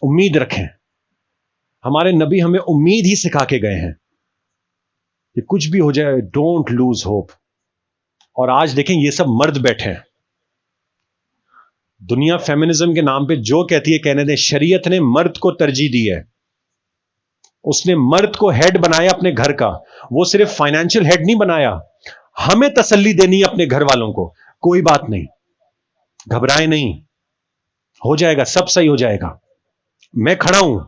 امید رکھیں. ہمارے نبی ہمیں امید ہی سکھا کے گئے ہیں کہ کچھ بھی ہو جائے ڈونٹ لوز ہوپ. اور آج دیکھیں یہ سب مرد بیٹھے ہیں, دنیا فیمنزم کے نام پہ جو کہتی ہے کہنے دیں, شریعت نے مرد کو ترجیح دی ہے, اس نے مرد کو ہیڈ بنایا اپنے گھر کا, وہ صرف فائنینشیل ہیڈ نہیں بنایا, ہمیں تسلی دینی ہے اپنے گھر والوں کو, کوئی بات نہیں, گھبرائیں نہیں, ہو جائے گا, سب صحیح ہو جائے گا, میں کھڑا ہوں,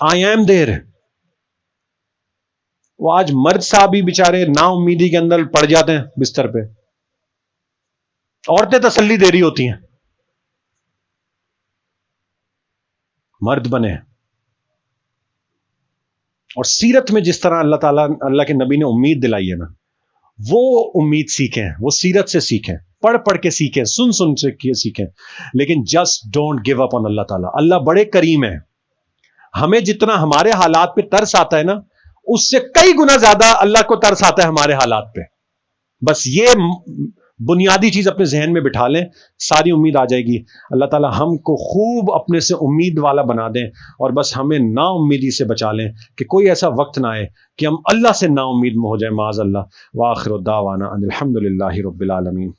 آئی ایم دیر. وہ آج مرد صاحب بھی بیچارے نا امیدی کے اندر پڑ جاتے ہیں بستر پہ, عورتیں تسلی دے رہی ہوتی ہیں. مرد بنے. اور سیرت میں جس طرح اللہ تعالیٰ, اللہ کے نبی نے امید دلائی ہے نا, وہ امید سیکھیں, وہ سیرت سے سیکھیں, پڑھ پڑھ کے سیکھیں, سن سن کے سیکھیں, لیکن جسٹ ڈونٹ گیو اپ آن اللہ تعالیٰ. اللہ بڑے کریم ہے, ہمیں جتنا ہمارے حالات پہ ترس آتا ہے نا, اس سے کئی گنا زیادہ اللہ کو ترس آتا ہے ہمارے حالات پہ. بس یہ بنیادی چیز اپنے ذہن میں بٹھا لیں, ساری امید آ جائے گی. اللہ تعالیٰ ہم کو خوب اپنے سے امید والا بنا دیں, اور بس ہمیں نا امیدی سے بچا لیں کہ کوئی ایسا وقت نہ آئے کہ ہم اللہ سے نا امید میں ہو جائیں, معاذ اللہ. وآخر دعوانا ان الحمد للہ رب العالمین.